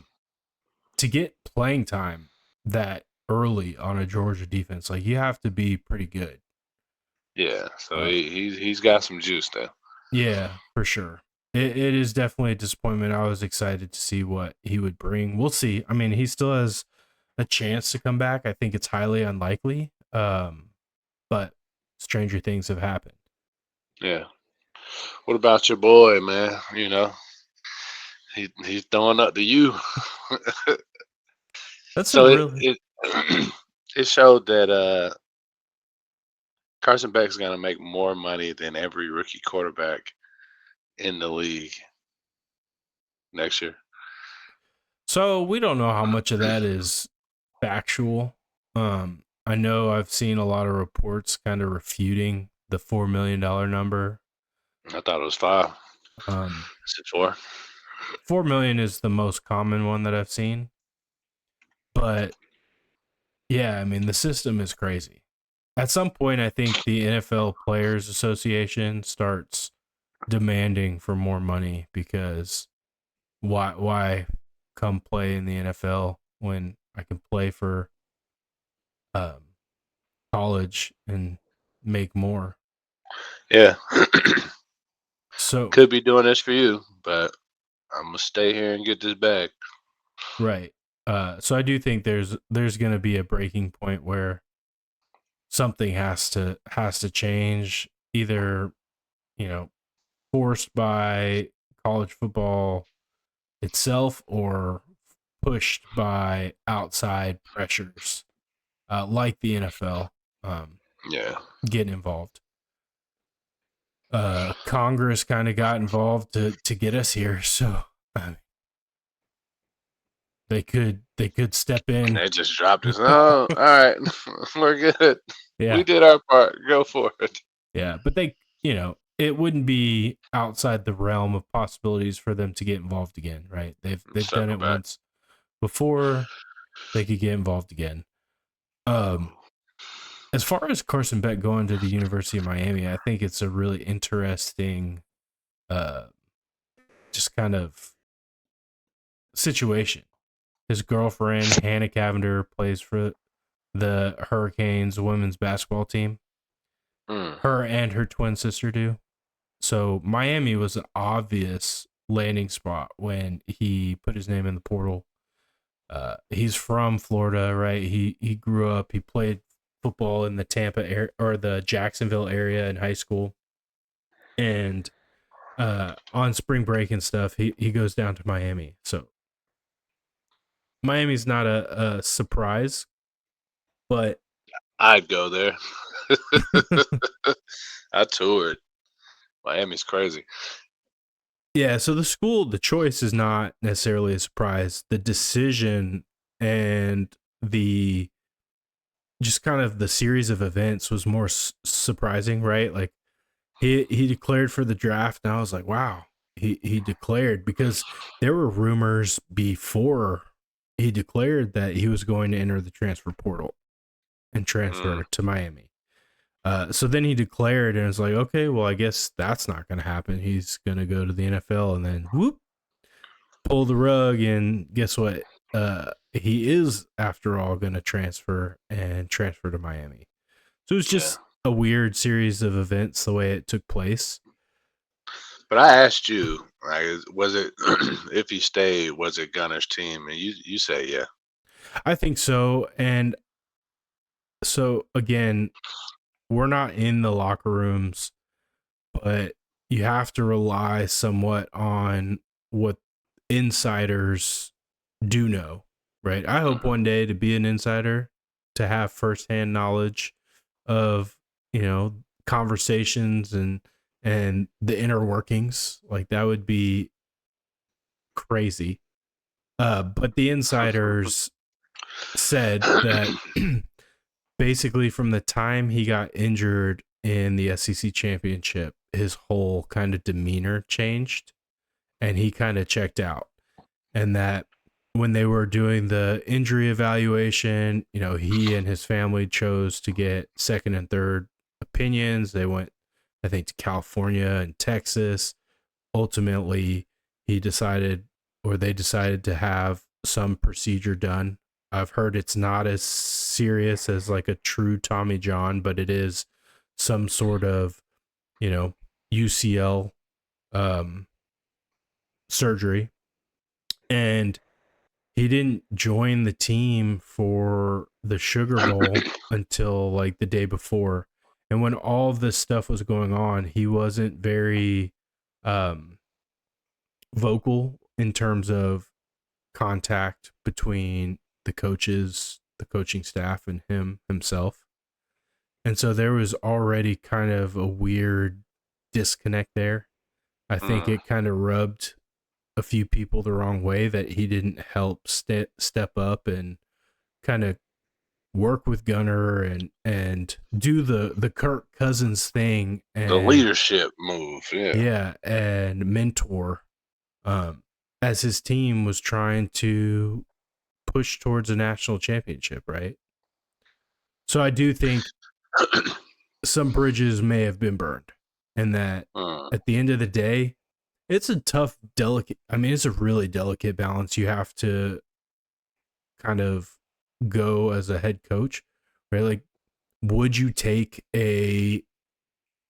To get playing time that early on a Georgia defense, like, you have to be pretty good. Yeah. So he's got some juice there. Yeah, for sure. It is definitely a disappointment. I was excited to see what he would bring. We'll see. I mean, he still has a chance to come back. I think it's highly unlikely. But stranger things have happened. Yeah. What about your boy, man? He's throwing up to you. That's So a really it showed that Carson Beck's gonna make more money than every rookie quarterback in the league next year. So we don't know how much of that is factual. I know I've seen a lot of reports kind of refuting the $4 million number. I thought it was 5. Is it 4? 4 million is the most common one that I've seen. But yeah, I mean, the system is crazy. At some point, I think the NFL Players Association starts demanding for more money because why come play in the NFL when I can play for um, college and make more? Yeah. So Could be doing this for you, but I'm gonna stay here and get this bag. right. So I do think there's going to be a breaking point where something has to change, either forced by college football itself or pushed by outside pressures, like the NFL, Yeah. getting involved. Congress kind of got involved to get us here, so they could step in. They just dropped us. Oh, all right. We're good. We Yeah, did our part. Go for it. yeah, but it wouldn't be outside the realm of possibilities for them to get involved again, right? They've done Circle it back. once before. They could get involved again. As far as Carson Beck going to the University of Miami, I think it's a really interesting, uh, just kind of situation. His girlfriend Hannah Cavender plays for the Hurricanes women's basketball team. Mm. Her and her twin sister do. So Miami was an obvious landing spot when he put his name in the portal. He's from Florida, right? He grew up. He played football in the Tampa or the Jacksonville area in high school, and on spring break and stuff, he goes down to Miami. So Miami's not a surprise, but I'd go there. I toured. Miami's crazy. yeah. So the choice is not necessarily a surprise. The decision and the just kind of the series of events was more surprising, right? Like he declared for the draft, and I was like, wow, he declared, because there were rumors before he declared that he was going to enter the transfer portal and Mm. transfer to Miami. So then he declared, and it's like, okay, well, I guess that's not going to happen. He's going to go to the NFL, and then whoop, pull the rug, and guess what? He is, after all, going to transfer to Miami. So it was Yeah. just a weird series of events the way it took place. But I asked you, like, was it if he stayed, was it Gunner's team? And you say yeah. I think so. And so again, we're not in the locker rooms, but you have to rely somewhat on what insiders do know, right? I hope Hmm. one day to be an insider, to have firsthand knowledge of, conversations and the inner workings. Like, that would be crazy. But the insiders said that basically from the time he got injured in the SEC championship, his whole kind of demeanor changed and he kind of checked out. And that when they were doing the injury evaluation, he and his family chose to get second and third opinions. They went, I think, to California and Texas. Ultimately, he decided, or they decided, to have some procedure done. I've heard it's not as serious as like a true Tommy John, but it is some sort of, UCL um, surgery. And he didn't join the team for the Sugar Bowl until like the day before. And when all of this stuff was going on, he wasn't very um, vocal in terms of contact between the coaches, the coaching staff, and himself. And so there was already kind of a weird disconnect there. I think Mm. it kind of rubbed a few people the wrong way that he didn't help step up and kind of work with Gunner and do the Kirk Cousins thing The and leadership move, and mentor as his team was trying to push towards a national championship, right? So I do think some bridges may have been burned, and that at the end of the day, it's a tough, delicate. I mean, it's a really delicate balance you have to kind of go as a head coach, right? Like, would you take a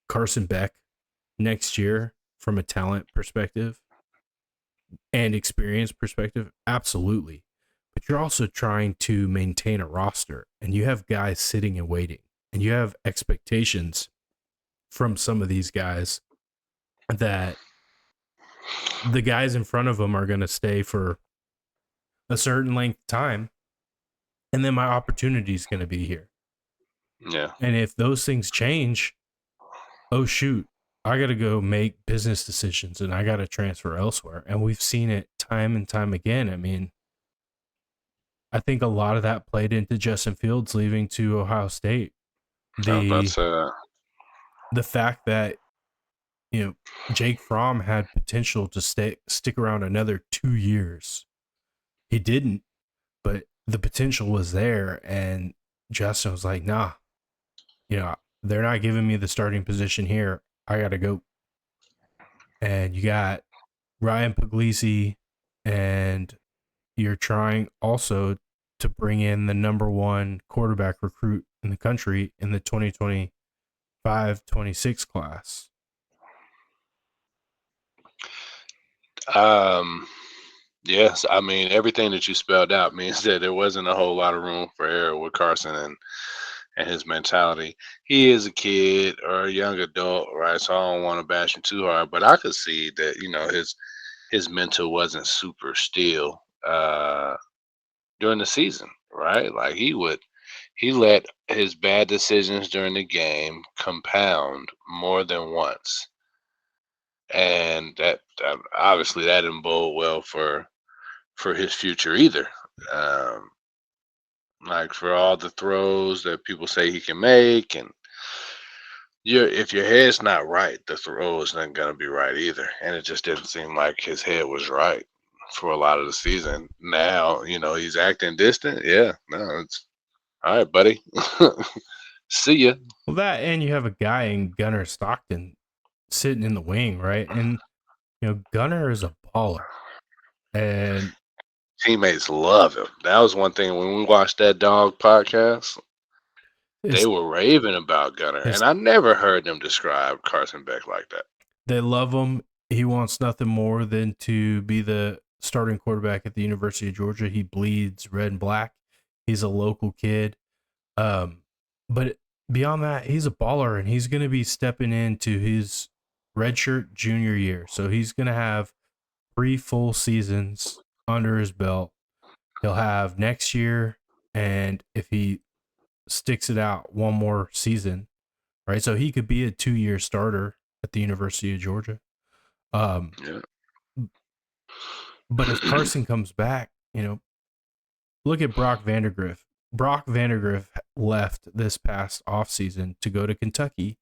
Carson Beck next year from a talent perspective and experience perspective? Absolutely. But you're also trying to maintain a roster, and you have guys sitting and waiting, and you have expectations from some of these guys that the guys in front of them are going to stay for a certain length of time, and then my opportunity is going to be here. Yeah. And if those things change, oh shoot, I got to go make business decisions and I got to transfer elsewhere. And we've seen it time and time again. I mean, I think a lot of that played into Justin Fields leaving to Ohio State. I was about to The say that. the fact that, you know, Jake Fromm had potential to stick around another 2 years. He didn't, but the potential was there, and Justin was like, nah, you know, they're not giving me the starting position here. I got to go. And you got Ryan Puglisi, and you're trying also to bring in the number one quarterback recruit in the country in the 2025-26 class. Yes, I mean everything that you spelled out means that there wasn't a whole lot of room for error with Carson and his mentality. He is a kid or a young adult, right? So I don't want to bash him too hard, but I could see that, his mental wasn't super still during the season, right? Like he let his bad decisions during the game compound more than once. And that obviously that didn't bode well for his future either. Um, like for all the throws that people say he can make, and if your head's not right, the throw is not gonna be right either. And it just didn't seem like his head was right for a lot of the season. Now, he's acting distant. Yeah, no, it's all right, buddy. See ya. Well, that, and you have a guy in Gunnar Stockton sitting in the wing, right? And, Gunnar is a baller. And Teammates love him. That was one thing when we watched that dog podcast. They were raving about Gunner, and I never heard them describe Carson Beck like that. They love him. He wants nothing more than to be the starting quarterback at the University of Georgia. He bleeds red and black. He's a local kid. But beyond that, he's a baller, and he's going to be stepping into his redshirt junior year. So he's going to have 3 full seasons under his belt. He'll have next year, and if he sticks it out, one more season, right? So he could be a 2-year starter at the University of Georgia. Yeah. But if Carson comes back, look at Brock Vandagriff. Brock Vandagriff left this past offseason to go to Kentucky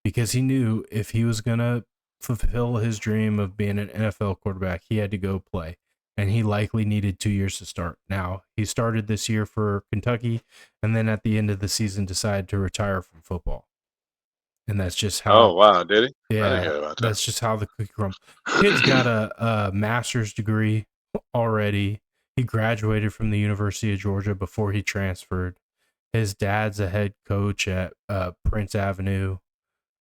because he knew if he was going to fulfill his dream of being an NFL quarterback, he had to go play. And he likely needed 2 years to start. Now, he started this year for Kentucky, and then at the end of the season decided to retire from football. And that's just how. Oh, wow, did he? Yeah, I didn't hear about that. That's just how the cookie crumbles. Kid's got a master's degree already. He graduated from the University of Georgia before he transferred. His dad's a head coach at Prince Avenue,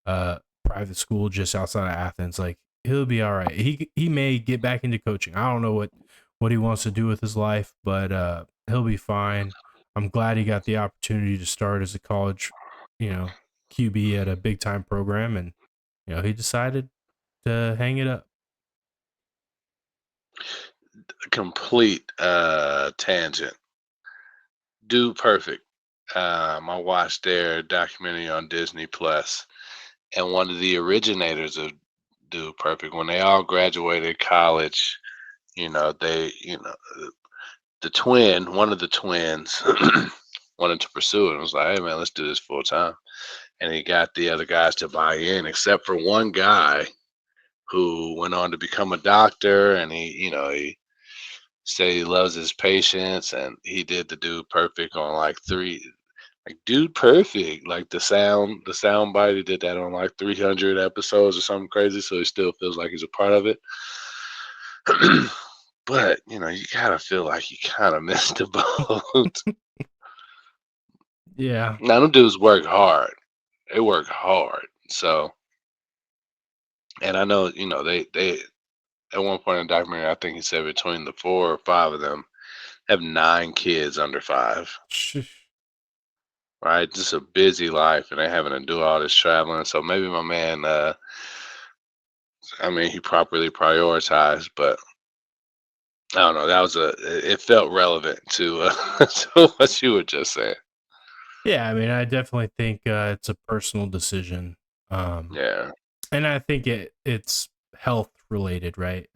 private school just outside of Athens. Like, he'll be all right. He may get back into coaching. I don't know what he wants to do with his life, but he'll be fine. I'm glad he got the opportunity to start as a college, QB at a big time program, and he decided to hang it up. Complete tangent. Dude Perfect. I watched their documentary on Disney Plus, and one of the originators of Dude Perfect, when they all graduated college, one of the twins wanted to pursue it. And was like, hey man, let's do this full time. And he got the other guys to buy in, except for one guy who went on to become a doctor, and he said he loves his patients, and he did the Dude Perfect on like Dude Perfect, like the sound bite. He did that on like 300 episodes or something crazy, so he still feels like he's a part of it. But you gotta feel like you kind of missed the boat. Yeah. Now them dudes work hard. They work hard. So, and I know they at one point in the documentary, I think he said between the 4 or 5 of them have 9 kids under 5. Right, just a busy life, and they having to do all this traveling. So maybe my man, I mean, he properly prioritized, but I don't know. That was it felt relevant to to what you were just saying. Yeah, I mean, I definitely think it's a personal decision. Yeah, And I think it's health related, right?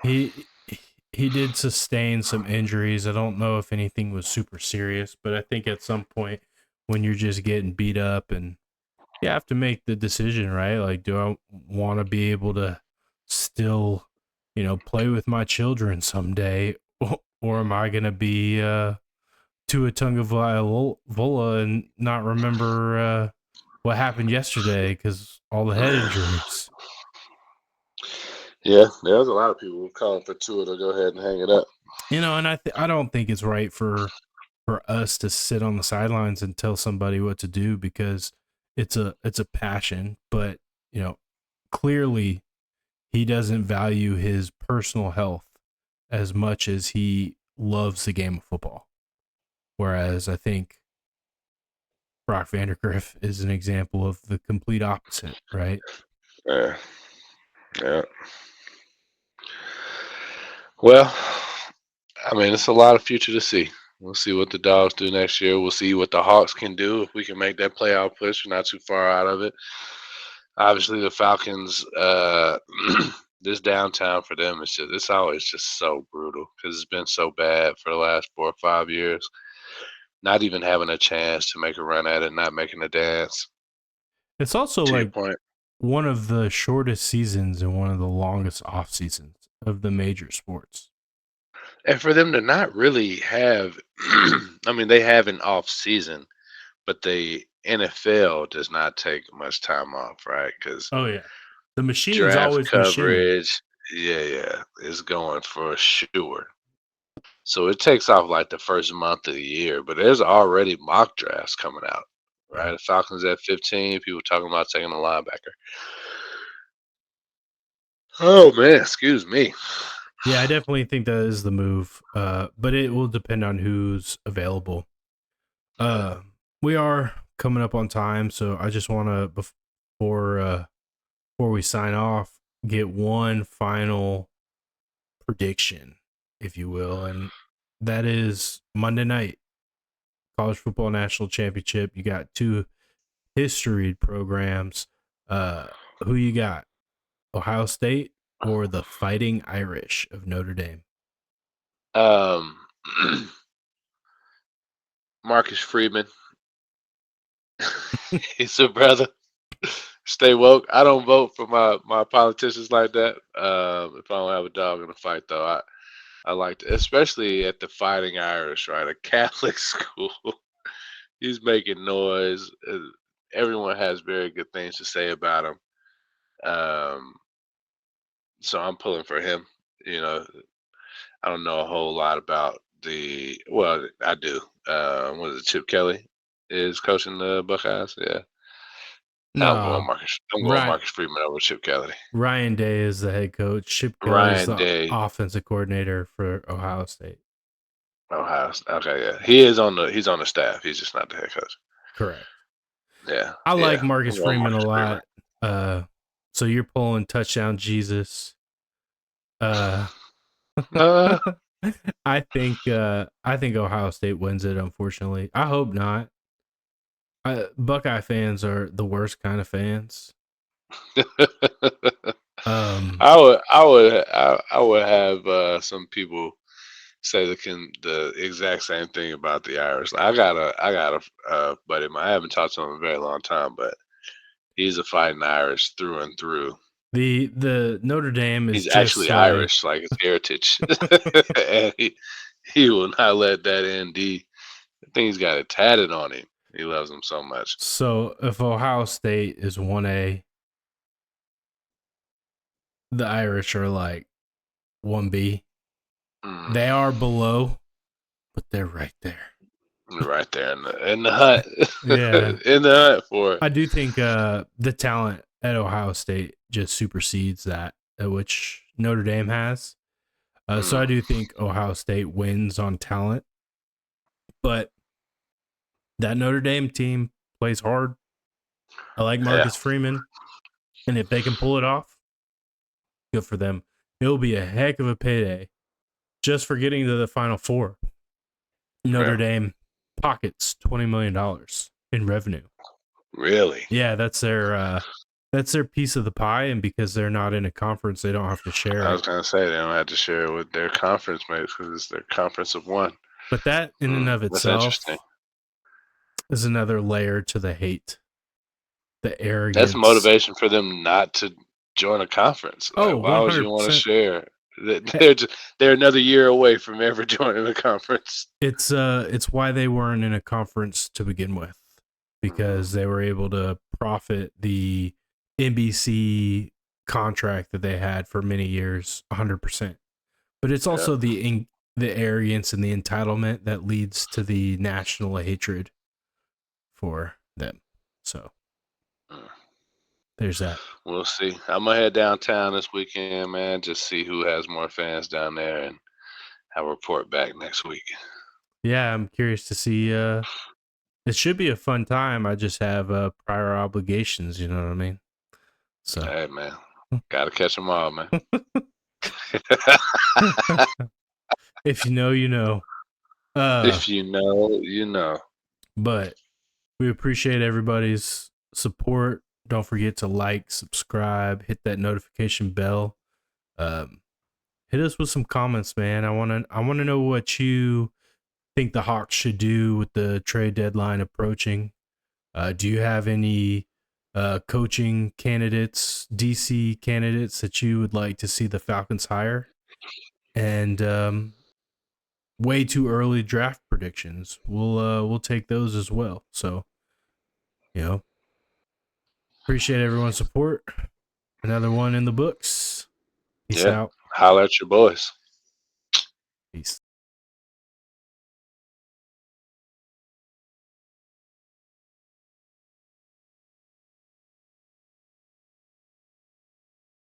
He he did sustain some injuries. I don't know if anything was super serious, but I think at some point when you're just getting beat up and you have to make the decision, right? Like, do I want to be able to still, play with my children someday, or am I going to be Tua Tagovailoa and not remember what happened yesterday because all the head injuries? yeah. There's a lot of people calling for Tua to go ahead and hang it up. And I don't think it's right for us to sit on the sidelines and tell somebody what to do because it's a passion, but clearly he doesn't value his personal health as much as he loves the game of football. Whereas I think Brock Vandergriff is an example of the complete opposite, right? Yeah, yeah. Well, I mean, it's a lot of future to see. We'll see what the Dogs do next year. We'll see what the Hawks can do if we can make that playoff push. We're not too far out of it. Obviously, the Falcons, this downtown for them is it's always just so brutal because it's been so bad for the last 4 or 5 years. Not even having a chance to make a run at it, not making a dance. It's also To your like point, one of the shortest seasons and one of the longest off seasons of the major sports. and for them to not really have, I mean, they have an off season, but the NFL does not take much time off, right? Because Oh yeah. The machine's draft always machining. coverage, yeah, is going for sure. So it takes off like the first month of the year, but there's already mock drafts coming out, right? Yeah. The Falcons at 15, people talking about taking a linebacker. Oh man, excuse me. Yeah, I definitely think that is the move. But it will depend on who's available. Uh, we are coming up on time, so I just want to before we sign off, get one final prediction, if you will, and that is Monday night college football national championship. You got two history programs. Uh, who you got? Ohio State or the Fighting Irish of Notre Dame? Um, Marcus Freeman, he's a brother. Stay woke. I don't vote for my politicians like that. If I don't have a dog in the fight, though, I like to, especially at the Fighting Irish, right? A Catholic school. He's making noise. Everyone has very good things to say about him. Um, so I'm pulling for him. You know, I don't know a whole lot about well, I do. What is it? Chip Kelly is coaching the Buckeyes. Yeah, I'm going No, Marcus. I'm going right. Marcus Freeman over Chip Kelly. Ryan Day is the head coach. Chip Kelly is Ryan the Day, offensive coordinator for Ohio State. Ohio. Okay, yeah, he's on the staff. He's just not the head coach. Correct. Yeah, I like yeah. Marcus I'm going Freeman a Marcus Freeman. lot. So you're pulling touchdown Jesus. Uh, Uh, I think Ohio State wins it. Unfortunately, I hope not. Buckeye fans are the worst kind of fans. Um, I would have some people. say the exact same thing about the Irish. I got a buddy of mine. I haven't talked to him in a very long time, but he's a fighting Irish through and through. The Notre Dame is He's just actually like, Irish, like his heritage, and he will not let that ND. I think he's got it tatted on him. He loves him so much. so if Ohio State is 1A, the Irish are like 1B. Mm, They are below, but they're right there. right there in the hunt, Yeah. in the hunt for it. I do think the talent at Ohio State just supersedes that, which Notre Dame has. So I do think Ohio State wins on talent, but that Notre Dame team plays hard. I like Yeah, Marcus Freeman, and if they can pull it off, good for them. It'll be a heck of a payday just for getting to the Final Four. Notre yeah. Dame pockets $20 million in revenue. Really. Yeah, that's their piece of the pie, and because they're not in a conference, they don't have to share I it. was gonna say they don't have to share it with their conference mates because it's their conference of one. But that in and of That's interesting. itself is another layer to the hate, the That's arrogance. motivation for them not to join a conference. Oh, Like, why would you want to 100%. share? They're another year away from ever joining a conference. It's why they weren't in a conference to begin with, because they were able to profit the NBC contract that they had for many years 100%. But it's also the arrogance and the entitlement that leads to the national hatred for them. So there's that. We'll see. I'm gonna head downtown this weekend, man. Just see who has more fans down there, and I'll report back next week. Yeah, I'm curious to see. It should be a fun time. I just have prior obligations. You know what I mean? So, Hey, man, gotta catch them all, man. if you know, you know. If you know, you know. But we appreciate everybody's support. Don't forget to like, subscribe, hit that notification bell. Hit us with some comments, man. I wanna know what you think the Hawks should do with the trade deadline approaching. Do you have any coaching candidates, DC candidates that you would like to see the Falcons hire? And way too early draft predictions. We'll take those as well. So, appreciate everyone's support. Another one in the books. Peace Yeah, out. holler at your boys. Peace.